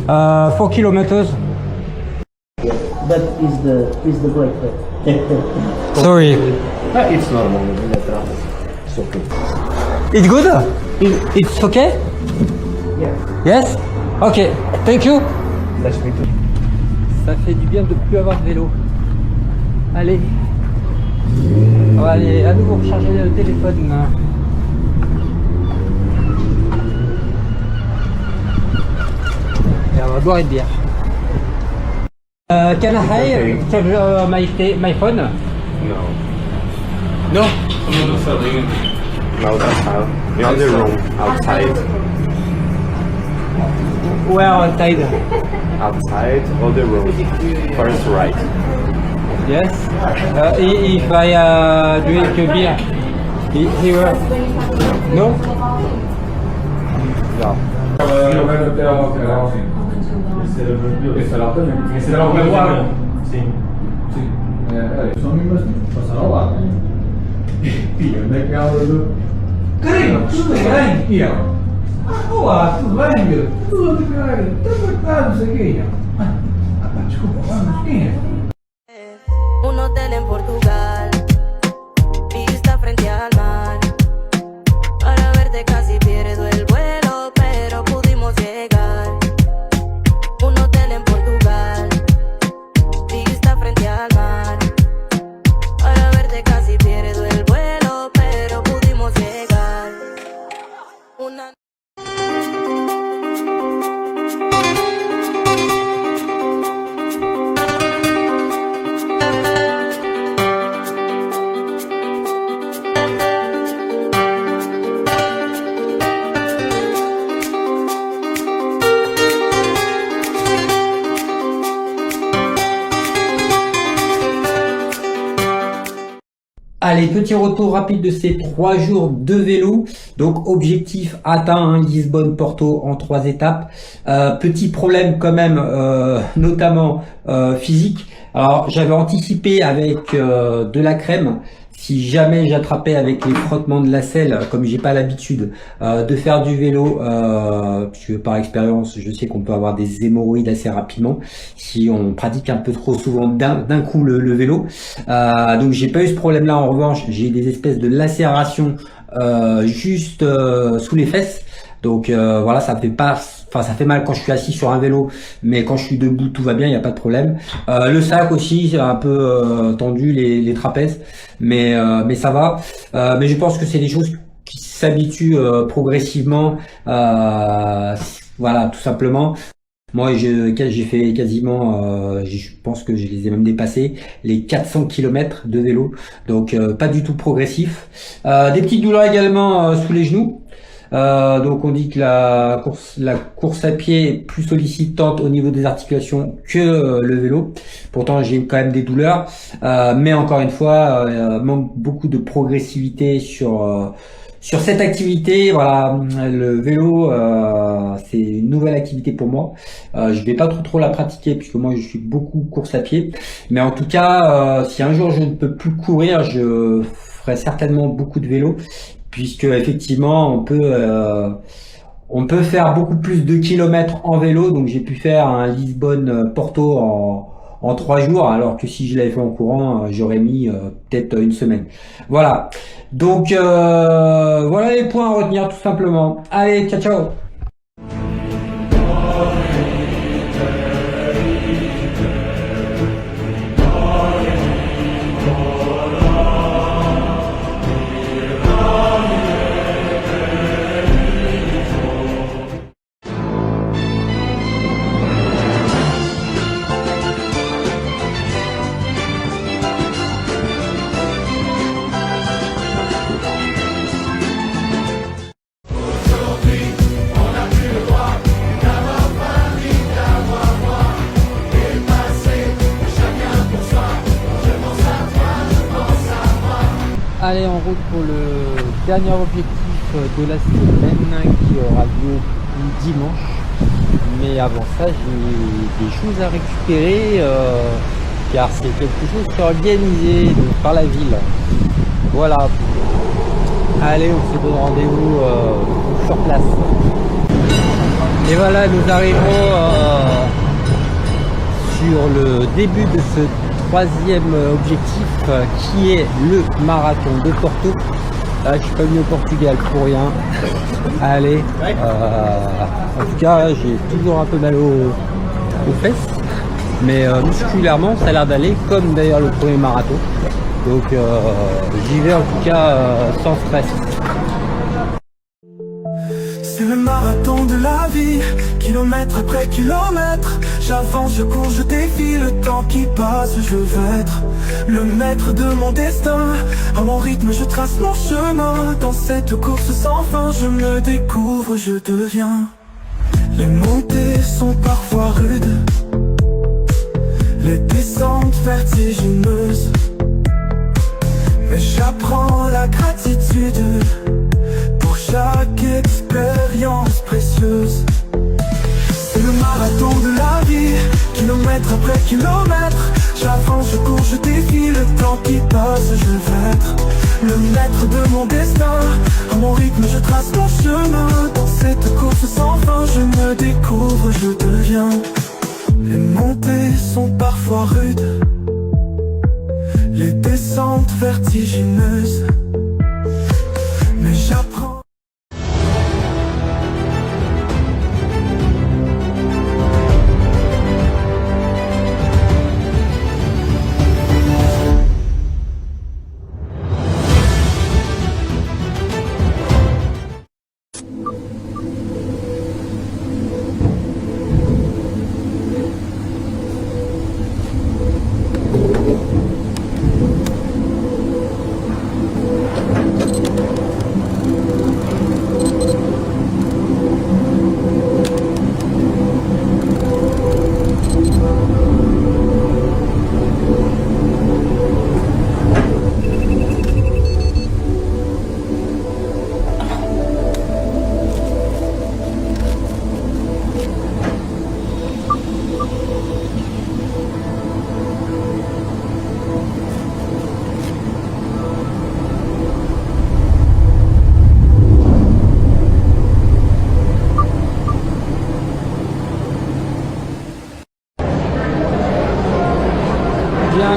4 kilometers. That is the break. Sorry. It's normal. It's okay. It's good? It's okay? Yeah. Yes? Ok, thank you. Let's meet you. Ça fait du bien de plus avoir de vélo. Allez. On va aller à nouveau recharger le téléphone. Et on va boire une bière. Can I charge my phone? No. No? No, that's how. The other room, outside. Where outside? Outside, other room. First right. Yes. If I drink a beer, here? No? No. Caramba, tudo bem, Ian? Olá, tudo bem, meu? Tudo, caralho. Tá marcado isso aqui, Ian. Desculpa, vamos, quem é? Un hotel en Portugal, vista frente al mar. Para verte casi pierdo el vuelo, pero pudimos llegar. Un hotel en Portugal, vista frente al mar. Para verte casi pierdo el vuelo, pero pudimos llegar. Una Allez, petit retour rapide de ces 3 jours de vélo. Donc objectif atteint, Lisbonne-Porto en 3 étapes. Petit problème quand même, notamment physique. Alors j'avais anticipé avec de la crème. Si jamais j'attrapais avec les frottements de la selle, comme j'ai pas l'habitude de faire du vélo, puisque par expérience je sais qu'on peut avoir des hémorroïdes assez rapidement si on pratique un peu trop souvent d'un coup le vélo. Donc j'ai pas eu ce problème-là. En revanche, j'ai des espèces de lacérations juste sous les fesses. Donc voilà, ça fait pas, enfin ça fait mal quand je suis assis sur un vélo, mais quand je suis debout tout va bien, il n'y a pas de problème. Le sac aussi, c'est un peu tendu, les trapèzes, mais ça va. Mais je pense que c'est des choses qui s'habituent progressivement. Voilà, tout simplement. Moi, j'ai fait quasiment, je pense que je les ai même dépassés, les 400 km de vélo, donc pas du tout progressif. Des petites douleurs également sous les genoux. Donc on dit que la course à pied est plus sollicitante au niveau des articulations que le vélo. Pourtant j'ai quand même des douleurs, mais encore une fois, manque beaucoup de progressivité sur cette activité. Voilà, le vélo, c'est une nouvelle activité pour moi. Je vais pas trop la pratiquer puisque moi je suis beaucoup course à pied. Mais en tout cas, si un jour je ne peux plus courir, je ferai certainement beaucoup de vélo, puisque effectivement on peut faire beaucoup plus de kilomètres en vélo. Donc j'ai pu faire un Lisbonne-Porto en 3 jours, alors que si je l'avais fait en courant, j'aurais mis peut-être une semaine. Voilà. Donc voilà les points à retenir tout simplement. Allez, ciao ciao. Allez, en route pour le dernier objectif de la semaine qui aura lieu dimanche. Mais avant ça, j'ai des choses à récupérer car c'est quelque chose qui est organisé par la ville. Voilà. Allez, on se donne rendez-vous sur place. Et voilà, nous arrivons sur le début de ce troisième objectif qui est le marathon de Porto. Là, je suis pas venu au Portugal pour rien. Allez, en tout cas, j'ai toujours un peu mal aux fesses, mais musculairement, ça a l'air d'aller, comme d'ailleurs le premier marathon. Donc, j'y vais en tout cas sans stress. C'est le marathon de la vie, kilomètre après kilomètre. J'avance, je cours, je défie, le temps qui passe, je veux être le maître de mon destin. À mon rythme, je trace mon chemin. Dans cette course sans fin, je me découvre, je deviens. Les montées sont parfois rudes, les descentes vertigineuses, mais j'apprends la gratitude pour chaque expérience précieuse. C'est le marathon de la vie, kilomètre après kilomètre. J'avance, je cours, je défie, le temps qui passe, je veux être le maître de mon destin. À mon rythme, je trace mon chemin. Dans cette course sans fin, je me découvre, je deviens. Les montées sont parfois rudes, les descentes vertigineuses, mais j'apprends.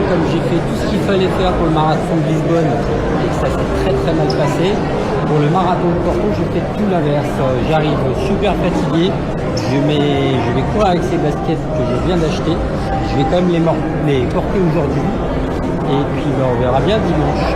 Comme j'ai fait tout ce qu'il fallait faire pour le marathon de Lisbonne et que ça s'est très mal passé, pour le marathon de Porto, je fais tout l'inverse. J'arrive super fatigué, je vais courir avec ces baskets que je viens d'acheter. Je vais quand même les porter aujourd'hui et puis on verra bien dimanche.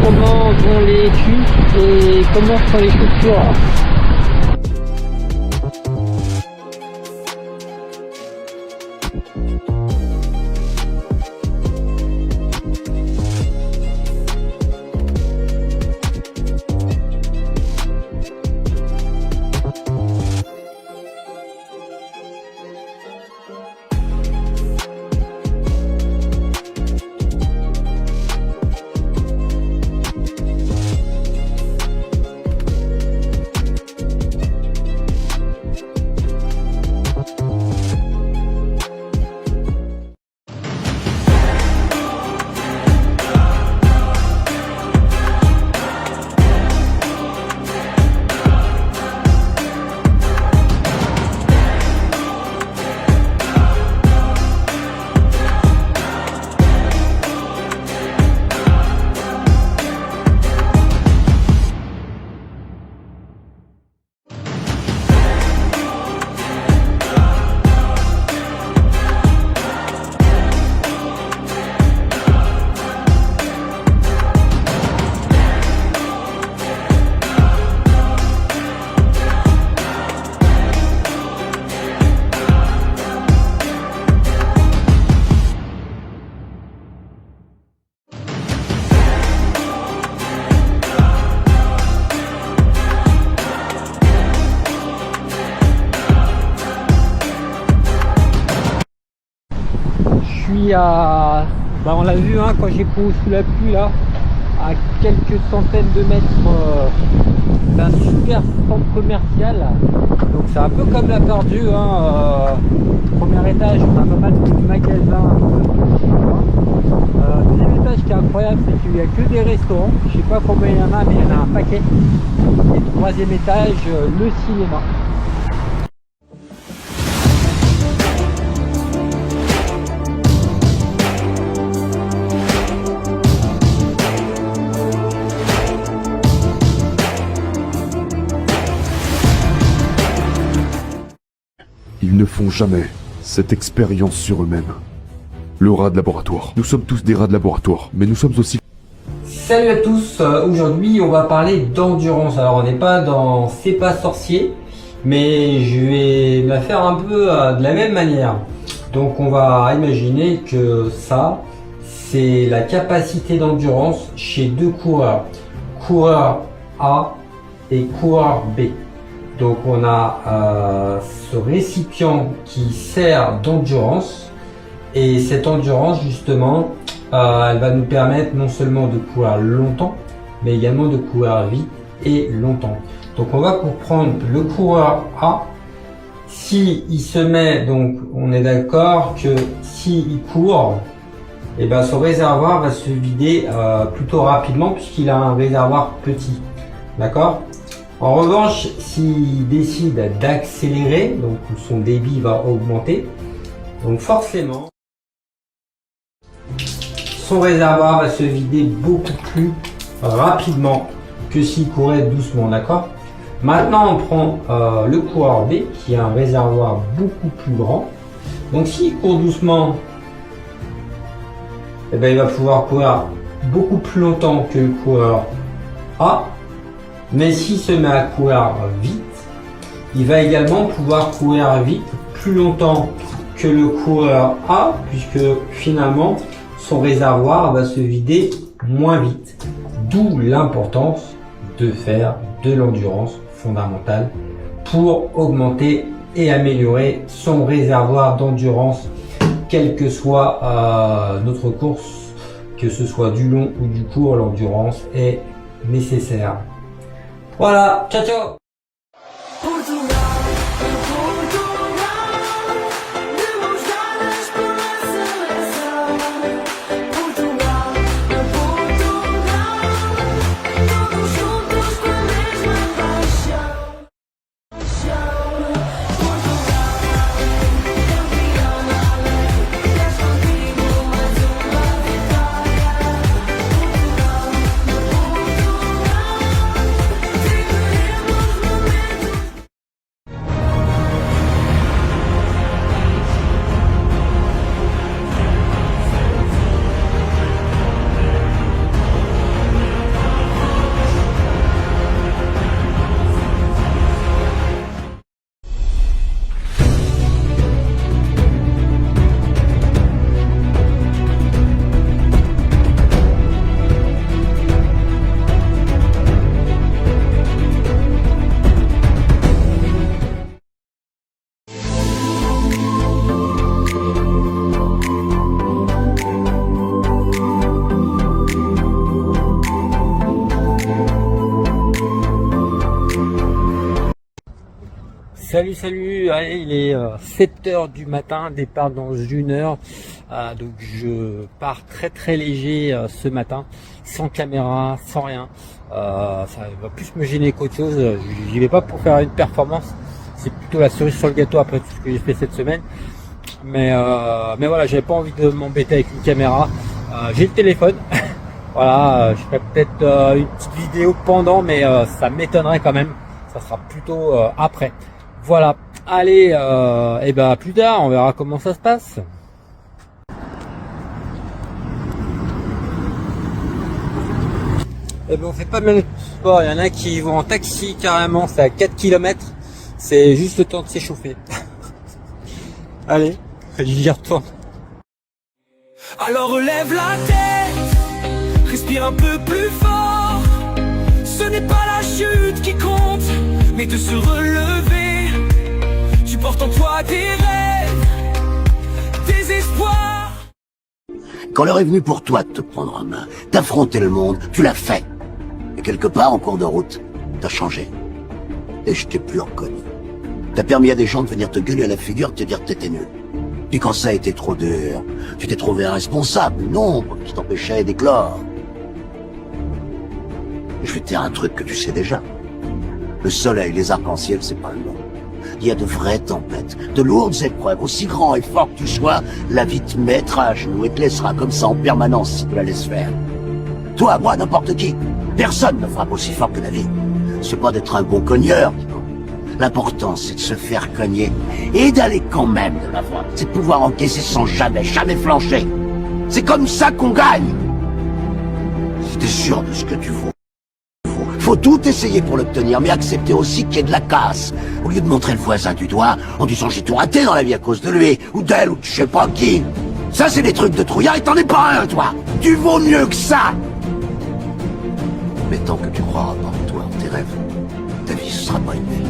Comment vont les culs et comment sont les chaussures. suis à, on l'a vu hein, quand j'ai couru sous la pluie là, à quelques centaines de mètres d'un super centre commercial. Donc c'est un peu comme la Perdue, hein, premier étage on a pas mal de magasins. Deuxième étage qui est incroyable, c'est qu'il n'y a que des restaurants, je sais pas combien il y en a mais il y en a un paquet. Et troisième étage, le cinéma. Ils ne font jamais cette expérience sur eux-mêmes. Le rat de laboratoire. Nous sommes tous des rats de laboratoire, mais nous sommes aussi... Salut à tous, aujourd'hui on va parler d'endurance. Alors on n'est pas dans C'est pas sorcier, mais je vais me la faire un peu de la même manière. Donc on va imaginer que ça, c'est la capacité d'endurance chez deux coureurs. Coureur A et coureur B. Donc on a ce récipient qui sert d'endurance et cette endurance justement elle va nous permettre non seulement de courir longtemps mais également de courir vite et longtemps. Donc on va prendre le coureur A. Si il se met, donc on est d'accord que s'il court, et ben son réservoir va se vider plutôt rapidement puisqu'il a un réservoir petit. D'accord? En revanche, s'il décide d'accélérer, donc son débit va augmenter, donc forcément, son réservoir va se vider beaucoup plus rapidement que s'il courait doucement, d'accord? Maintenant, on prend le coureur B qui a un réservoir beaucoup plus grand. Donc s'il court doucement, eh ben, il va pouvoir courir beaucoup plus longtemps que le coureur A. Mais s'il se met à courir vite, il va également pouvoir courir vite plus longtemps que le coureur A, puisque finalement son réservoir va se vider moins vite. D'où l'importance de faire de l'endurance fondamentale pour augmenter et améliorer son réservoir d'endurance, quelle que soit notre course, que ce soit du long ou du court, l'endurance est nécessaire. Voilà, ciao ciao. Salut, allez, il est 7h du matin, départ dans 1 heure, donc je pars très léger ce matin, sans caméra, sans rien, ça va plus me gêner qu'autre chose, j'y vais pas pour faire une performance, c'est plutôt la cerise sur le gâteau après tout ce que j'ai fait cette semaine, mais voilà, j'avais pas envie de m'embêter avec une caméra, j'ai le téléphone, voilà, je ferai peut-être une petite vidéo pendant, mais ça m'étonnerait quand même, ça sera plutôt après. Voilà, allez, et ben plus tard, on verra comment ça se passe. Et ben on fait pas mal de sport, il y en a qui vont en taxi carrément, c'est à 4 km, c'est juste le temps de s'échauffer. Allez, j'y retourne. Alors relève la tête, respire un peu plus fort. Ce n'est pas la chute qui compte, mais de se relever. Tu portes en toi des rêves, des espoirs. Quand l'heure est venue pour toi de te prendre en main, d'affronter le monde, tu l'as fait. Et quelque part, en cours de route, t'as changé. Et je t'ai plus reconnu. T'as permis à des gens de venir te gueuler à la figure, de te dire que t'étais nul. Puis quand ça a été trop dur, tu t'es trouvé un responsable, une ombre qui t'empêchait d'éclore. Je vais te dire un truc que tu sais déjà. Le soleil, les arcs-en-ciel, c'est pas le nom. Il y a de vraies tempêtes, de lourdes épreuves, aussi grand et fort que tu sois, la vie te mettra à genoux et te laissera comme ça en permanence si tu la laisses faire. Toi, moi, n'importe qui, personne ne frappe aussi fort que la vie. C'est pas d'être un bon cogneur, l'important c'est de se faire cogner et d'aller quand même de l'avant. C'est de pouvoir encaisser sans jamais flancher. C'est comme ça qu'on gagne. Si t'es sûr de ce que tu vaux, faut tout essayer pour l'obtenir, mais accepter aussi qu'il y ait de la casse. Au lieu de montrer le voisin du doigt en disant j'ai tout raté dans la vie à cause de lui, ou d'elle, ou de je sais pas qui. Ça c'est des trucs de trouillard et t'en es pas un, toi. Tu vaux mieux que ça. Mais tant que tu croiras pas en toi, en tes rêves, ta vie ce sera pas une vie.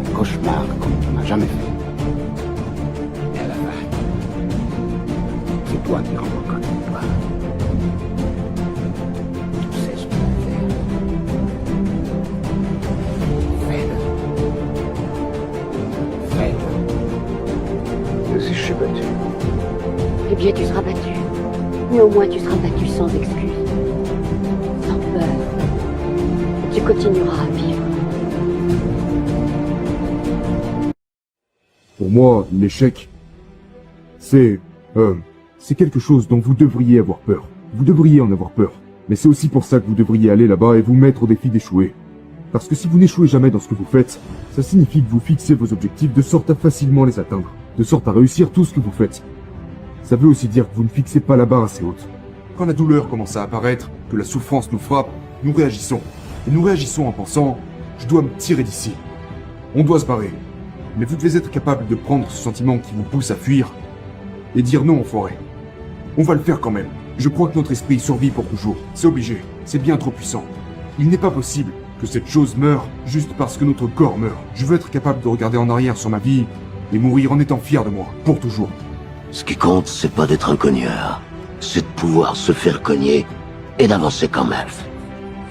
Un cauchemar comme tu n'as jamais fait. Et à la fin, c'est toi qui rentres comme toi. Tu sais ce que tu vas faire. Fais-le. Fais-le. Et si je suis battu? Eh bien, tu seras battu. Mais au moins, tu seras battu sans excuse. Sans peur. Tu continueras à vivre. Pour moi, l'échec, c'est quelque chose dont vous devriez avoir peur. Vous devriez en avoir peur. Mais c'est aussi pour ça que vous devriez aller là-bas et vous mettre au défi d'échouer. Parce que si vous n'échouez jamais dans ce que vous faites, ça signifie que vous fixez vos objectifs de sorte à facilement les atteindre, de sorte à réussir tout ce que vous faites. Ça veut aussi dire que vous ne fixez pas la barre assez haute. Quand la douleur commence à apparaître, que la souffrance nous frappe, nous réagissons. Et nous réagissons en pensant « je dois me tirer d'ici ». On doit se barrer. Mais vous devez être capable de prendre ce sentiment qui vous pousse à fuir et dire non aux forêts. On va le faire quand même. Je crois que notre esprit survit pour toujours. C'est obligé. C'est bien trop puissant. Il n'est pas possible que cette chose meure juste parce que notre corps meurt. Je veux être capable de regarder en arrière sur ma vie et mourir en étant fier de moi. Pour toujours. Ce qui compte, c'est pas d'être un cogneur. C'est de pouvoir se faire cogner et d'avancer quand même.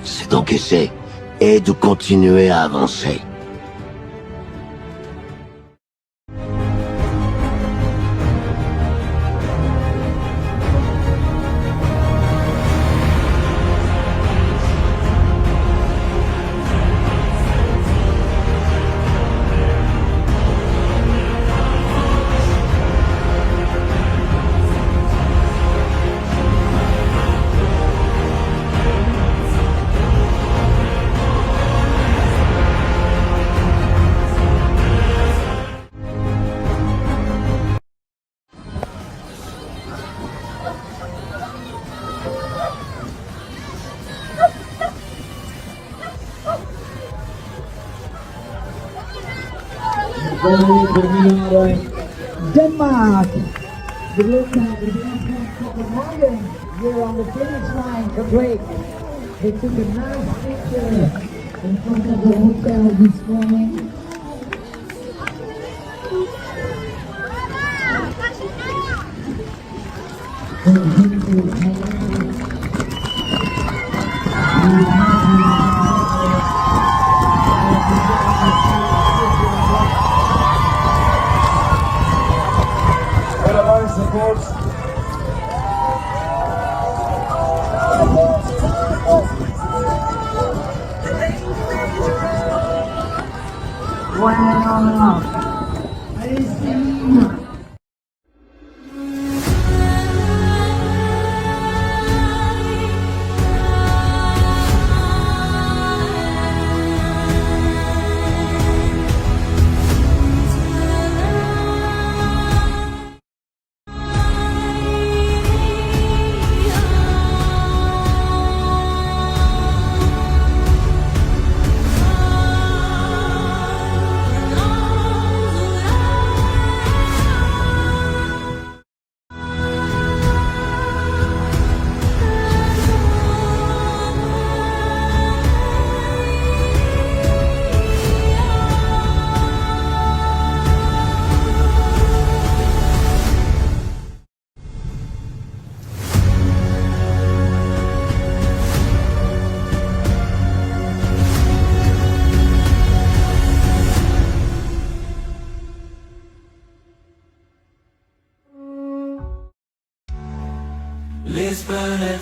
C'est d'encaisser et de continuer à avancer. Denmark. Copenhagen, you're on the finish line complete. They took a nice picture in front of the hotel this morning. Wow.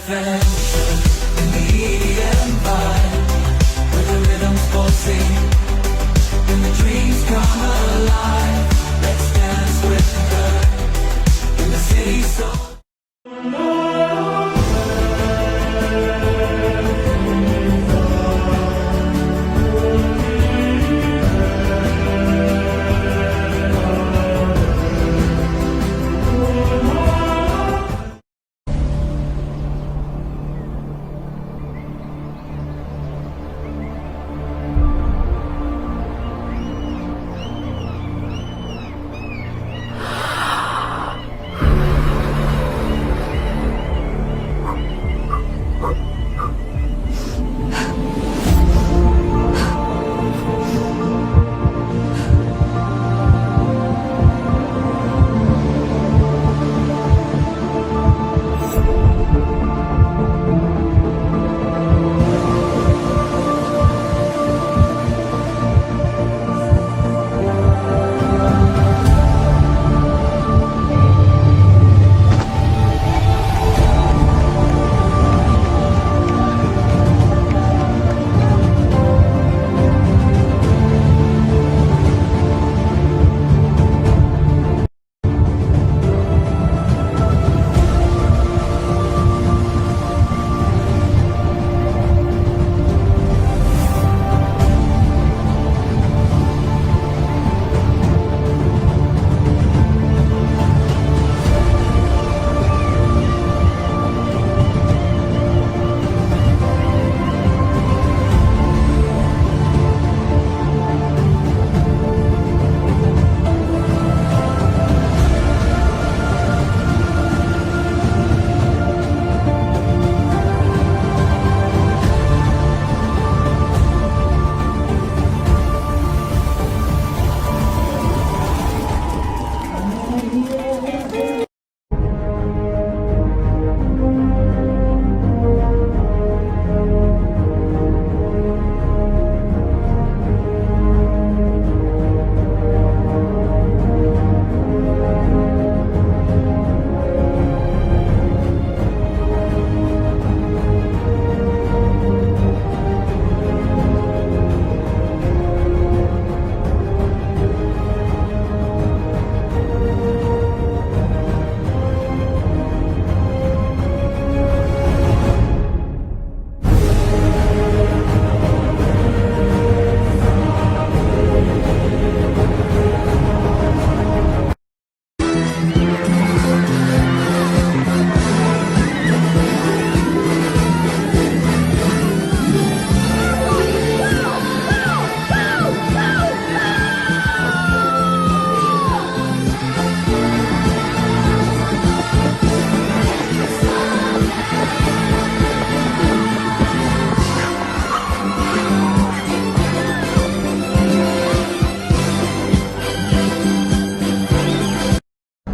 adventure in the EDM vibe, where the rhythms pulsing and the dreams come alive. Let's dance with her in the city soul.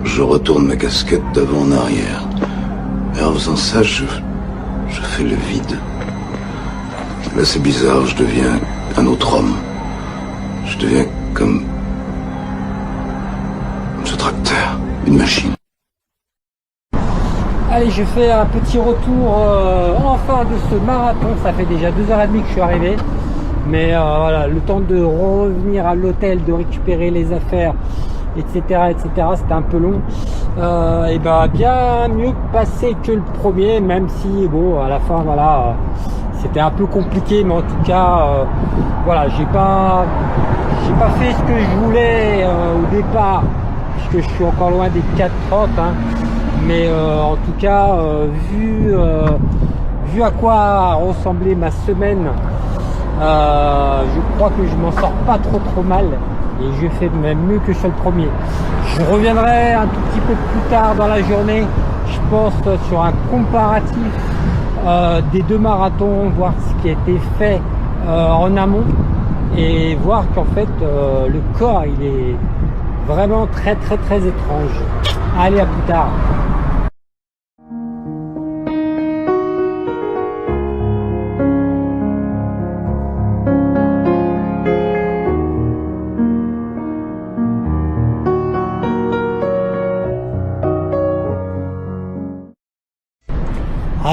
Je retourne ma casquette d'avant en arrière. Et en faisant ça, je fais le vide. Là, c'est bizarre, je deviens un autre homme. Je deviens comme ce tracteur, une machine. Allez, je fais un petit retour enfin de ce marathon. Ça fait déjà 2h30 que je suis arrivé. Mais voilà, le temps de revenir à l'hôtel, de récupérer les affaires, etc. C'était un peu long. Et ben bien mieux passé que le premier, même si bon à la fin voilà c'était un peu compliqué, mais en tout cas voilà, j'ai pas fait ce que je voulais au départ, puisque je suis encore loin des 4:30 hein. Mais en tout cas vu à quoi ressemblait ma semaine, je crois que je m'en sors pas trop mal. Et je fais même mieux que sur le premier. Je reviendrai un tout petit peu plus tard dans la journée, je pense, sur un comparatif des deux marathons, voir ce qui a été fait en amont et voir qu'en fait le corps il est vraiment très étrange. Allez, à plus tard.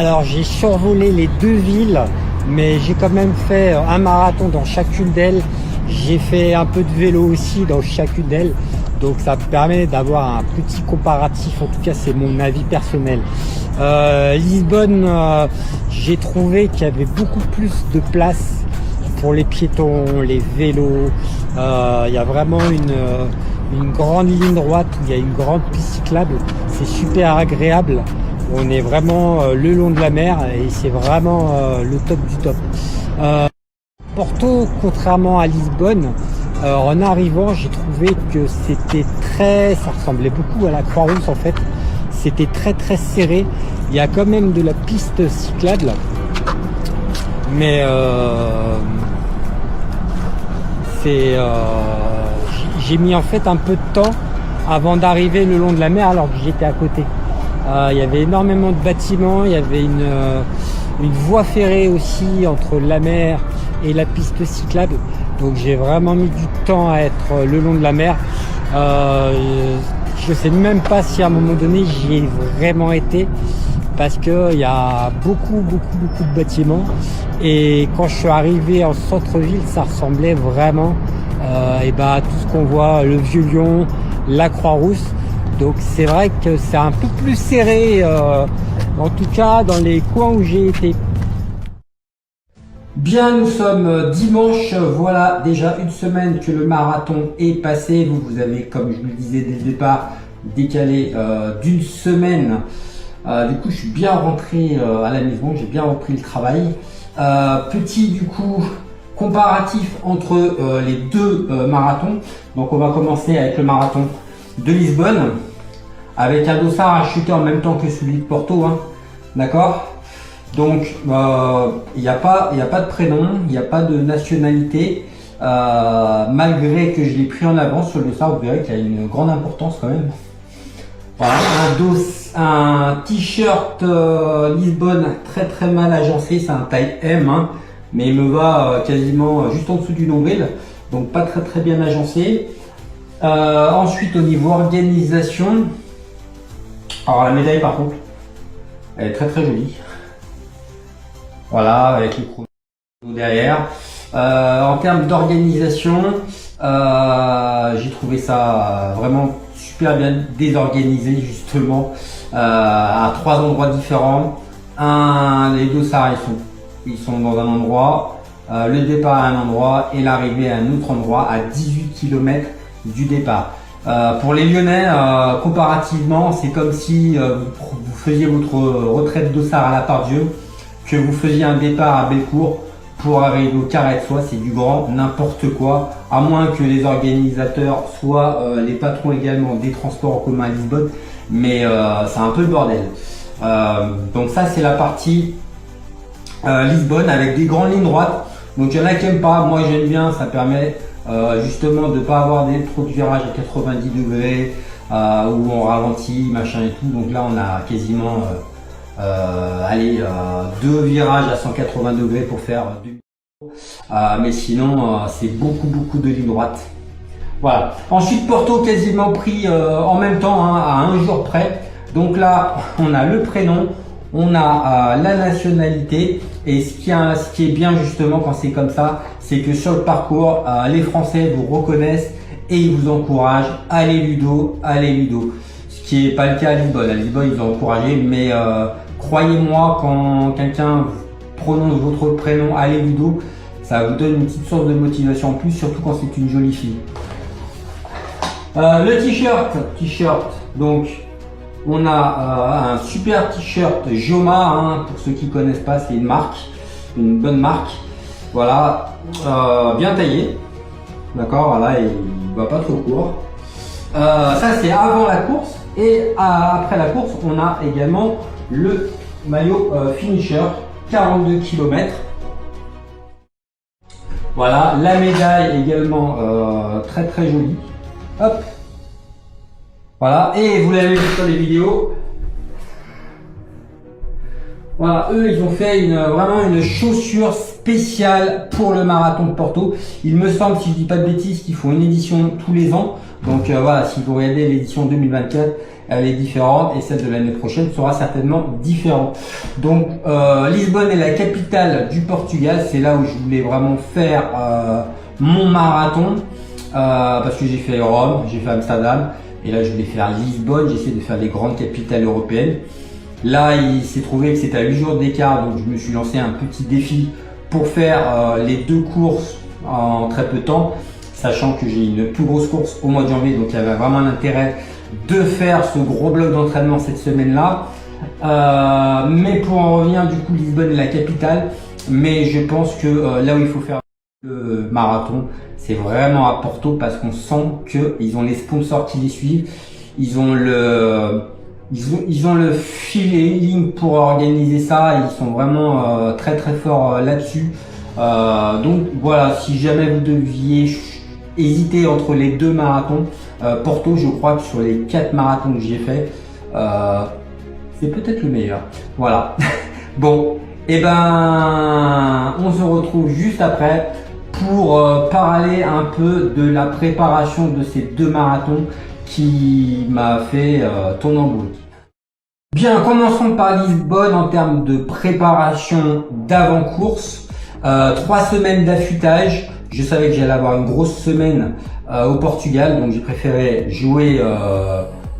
Alors j'ai survolé les 2 villes, mais j'ai quand même fait un marathon dans chacune d'elles. J'ai fait un peu de vélo aussi dans chacune d'elles. Donc ça me permet d'avoir un petit comparatif, en tout cas c'est mon avis personnel. Lisbonne, j'ai trouvé qu'il y avait beaucoup plus de place pour les piétons, les vélos. Il y a vraiment une grande ligne droite où il y a une grande piste cyclable. C'est super agréable. On est vraiment le long de la mer et c'est vraiment le top du top. Porto, contrairement à Lisbonne, en arrivant, j'ai trouvé que c'était ça ressemblait beaucoup à la Croix-Rousse en fait. C'était très serré. Il y a quand même de la piste cyclable, mais j'ai mis en fait un peu de temps avant d'arriver le long de la mer alors que j'étais à côté. Il y avait énormément de bâtiments, il y avait une voie ferrée aussi entre la mer et la piste cyclable. Donc j'ai vraiment mis du temps à être le long de la mer. Je sais même pas si à un moment donné j'y ai vraiment été parce que il y a beaucoup de bâtiments et quand je suis arrivé en centre-ville, ça ressemblait vraiment à tout ce qu'on voit, le Vieux-Lyon, la Croix-Rousse. Donc c'est vrai que c'est un peu plus serré, en tout cas dans les coins où j'ai été. Bien, nous sommes dimanche, voilà déjà une semaine que le marathon est passé. Vous avez, comme je le disais dès le départ, décalé d'une semaine. Du coup, je suis bien rentré à la maison, j'ai bien repris le travail. Petit du coup comparatif entre les 2 marathons. Donc on va commencer avec le marathon de Lisbonne, avec un dossard à chuter en même temps que celui de Porto, hein. D'accord? Donc il n'y a pas de prénom, il n'y a pas de nationalité, malgré que je l'ai pris en avance sur le dossard. Vous verrez qu'il y a une grande importance quand même. Voilà, un t-shirt Lisbonne très mal agencé, c'est un taille M, hein, mais il me va quasiment juste en dessous du nombril, donc pas très bien agencé. Ensuite au niveau organisation, alors la médaille par contre, elle est très jolie. Voilà, avec les chronos derrière. En termes d'organisation, j'ai trouvé ça vraiment super bien désorganisé justement, à 3 endroits différents. Les dossards ils sont dans un endroit, le départ à un endroit et l'arrivée à un autre endroit à 18 km du départ. Pour les Lyonnais, comparativement, c'est comme si vous faisiez votre retraite dossard à la Pardieu, que vous faisiez un départ à Bellecour pour arriver au Carré de Soie. C'est du grand n'importe quoi, à moins que les organisateurs soient les patrons également des transports en commun à Lisbonne, mais c'est un peu le bordel. Donc ça c'est la partie Lisbonne avec des grandes lignes droites. Donc il y en a qui n'aiment pas, moi j'aime bien, ça permet justement de ne pas avoir trop de virages à 90 degrés où on ralentit, machin et tout. Donc là on a quasiment 2 virages à 180 degrés pour faire du mais sinon c'est beaucoup de lignes droites. Voilà. Ensuite Porto quasiment pris en même temps, hein, à un jour près. Donc là on a le prénom, on a la nationalité, et ce qui est bien justement quand c'est comme ça, c'est que sur le parcours les Français vous reconnaissent et ils vous encouragent. Allez Ludo, ce qui n'est pas le cas à Lisbonne. À Lisbonne ils ont encouragé, mais croyez-moi, quand quelqu'un prononce votre prénom, allez Ludo, ça vous donne une petite source de motivation en plus, surtout quand c'est une jolie fille. Le t-shirt, donc on a un super t-shirt Joma, hein, pour ceux qui ne connaissent pas, c'est une marque, une bonne marque. Voilà, bien taillé, d'accord, voilà, il va pas trop court. Ça c'est avant la course, et après la course on a également le maillot finisher, 42 km. Voilà, la médaille également très jolie. Hop. Voilà, et vous l'avez vu sur les vidéos. Voilà, eux ils ont fait vraiment une chaussure spéciale pour le marathon de Porto. Il me semble, si je dis pas de bêtises, qu'ils font une édition tous les ans. Donc voilà, si vous regardez l'édition 2024, elle est différente et celle de l'année prochaine sera certainement différente. Donc Lisbonne est la capitale du Portugal, c'est là où je voulais vraiment faire mon marathon parce que j'ai fait Rome, j'ai fait Amsterdam et là je voulais faire Lisbonne, j'essaie de faire les grandes capitales européennes. Là il s'est trouvé que c'était à 8 jours d'écart, donc je me suis lancé un petit défi pour faire les 2 courses en très peu de temps, sachant que j'ai une plus grosse course au mois de janvier, donc il y avait vraiment l'intérêt de faire ce gros bloc d'entraînement cette semaine-là. Mais pour en revenir, du coup, Lisbonne est la capitale, mais je pense que là où il faut faire le marathon, c'est vraiment à Porto, parce qu'on sent qu'ils ont les sponsors qui les suivent, ils ont le feeling pour organiser ça, ils sont vraiment très très forts là-dessus. Donc voilà, si jamais vous deviez hésiter entre les 2 marathons, Porto, je crois que sur les 4 marathons que j'ai fait, c'est peut-être le meilleur. Voilà. Bon, et ben on se retrouve juste après pour parler un peu de la préparation de ces 2 marathons qui m'a fait tourner en boule. Bien, commençons par Lisbonne en termes de préparation d'avant-course. 3 semaines d'affûtage. Je savais que j'allais avoir une grosse semaine au Portugal, donc j'ai préféré jouer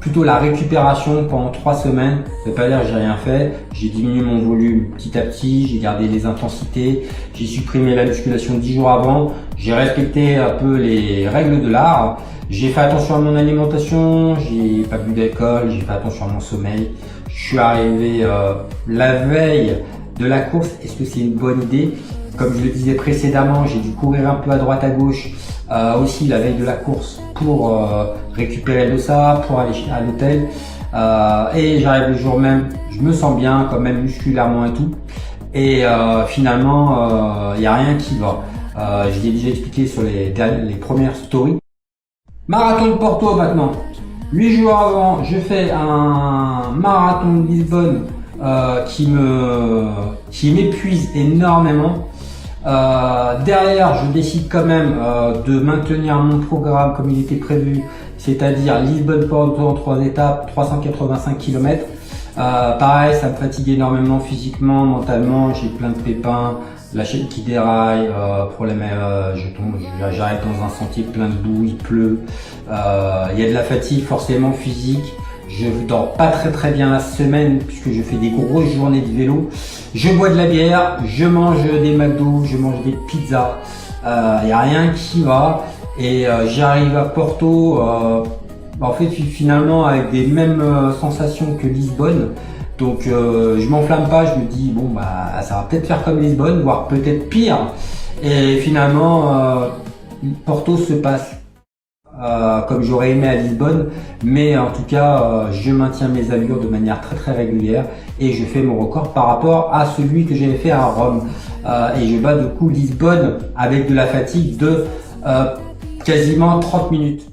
plutôt la récupération pendant 3 semaines. Ça veut pas dire que j'ai rien fait. J'ai diminué mon volume petit à petit, j'ai gardé les intensités, j'ai supprimé la musculation 10 jours avant, j'ai respecté un peu les règles de l'art. J'ai fait attention à mon alimentation, j'ai pas bu d'alcool, j'ai fait attention à mon sommeil. Je suis arrivé la veille de la course. Est-ce que c'est une bonne idée? Comme je le disais précédemment, j'ai dû courir un peu à droite à gauche aussi la veille de la course pour récupérer le dossard, pour aller à l'hôtel. Et j'arrive le jour même, je me sens bien quand même musculairement et tout. Et finalement, il n'y a rien qui va. Je l'ai déjà expliqué sur les premières stories. Marathon de Porto maintenant. 8 jours avant, je fais un marathon de Lisbonne qui m'épuise énormément. Derrière, je décide quand même de maintenir mon programme comme il était prévu, c'est-à-dire Lisbonne-Porto en 3 étapes, 385 km. Pareil, ça me fatigue énormément physiquement, mentalement, j'ai plein de pépins, la chaîne qui déraille, problème, j'arrête dans un sentier plein de boue, il pleut, il y a de la fatigue forcément physique. Je dors pas très bien la semaine puisque je fais des grosses journées de vélo. Je bois de la bière, je mange des McDo, je mange des pizzas. Il n'y a rien qui va. Et j'arrive à Porto, en fait finalement avec des mêmes sensations que Lisbonne. Donc je m'enflamme pas, je me dis bon bah ça va peut-être faire comme Lisbonne, voire peut-être pire. Et finalement Porto se passe comme j'aurais aimé à Lisbonne, mais en tout cas je maintiens mes allures de manière très régulière et je fais mon record par rapport à celui que j'avais fait à Rome, et je bats du coup Lisbonne avec de la fatigue de quasiment 30 minutes.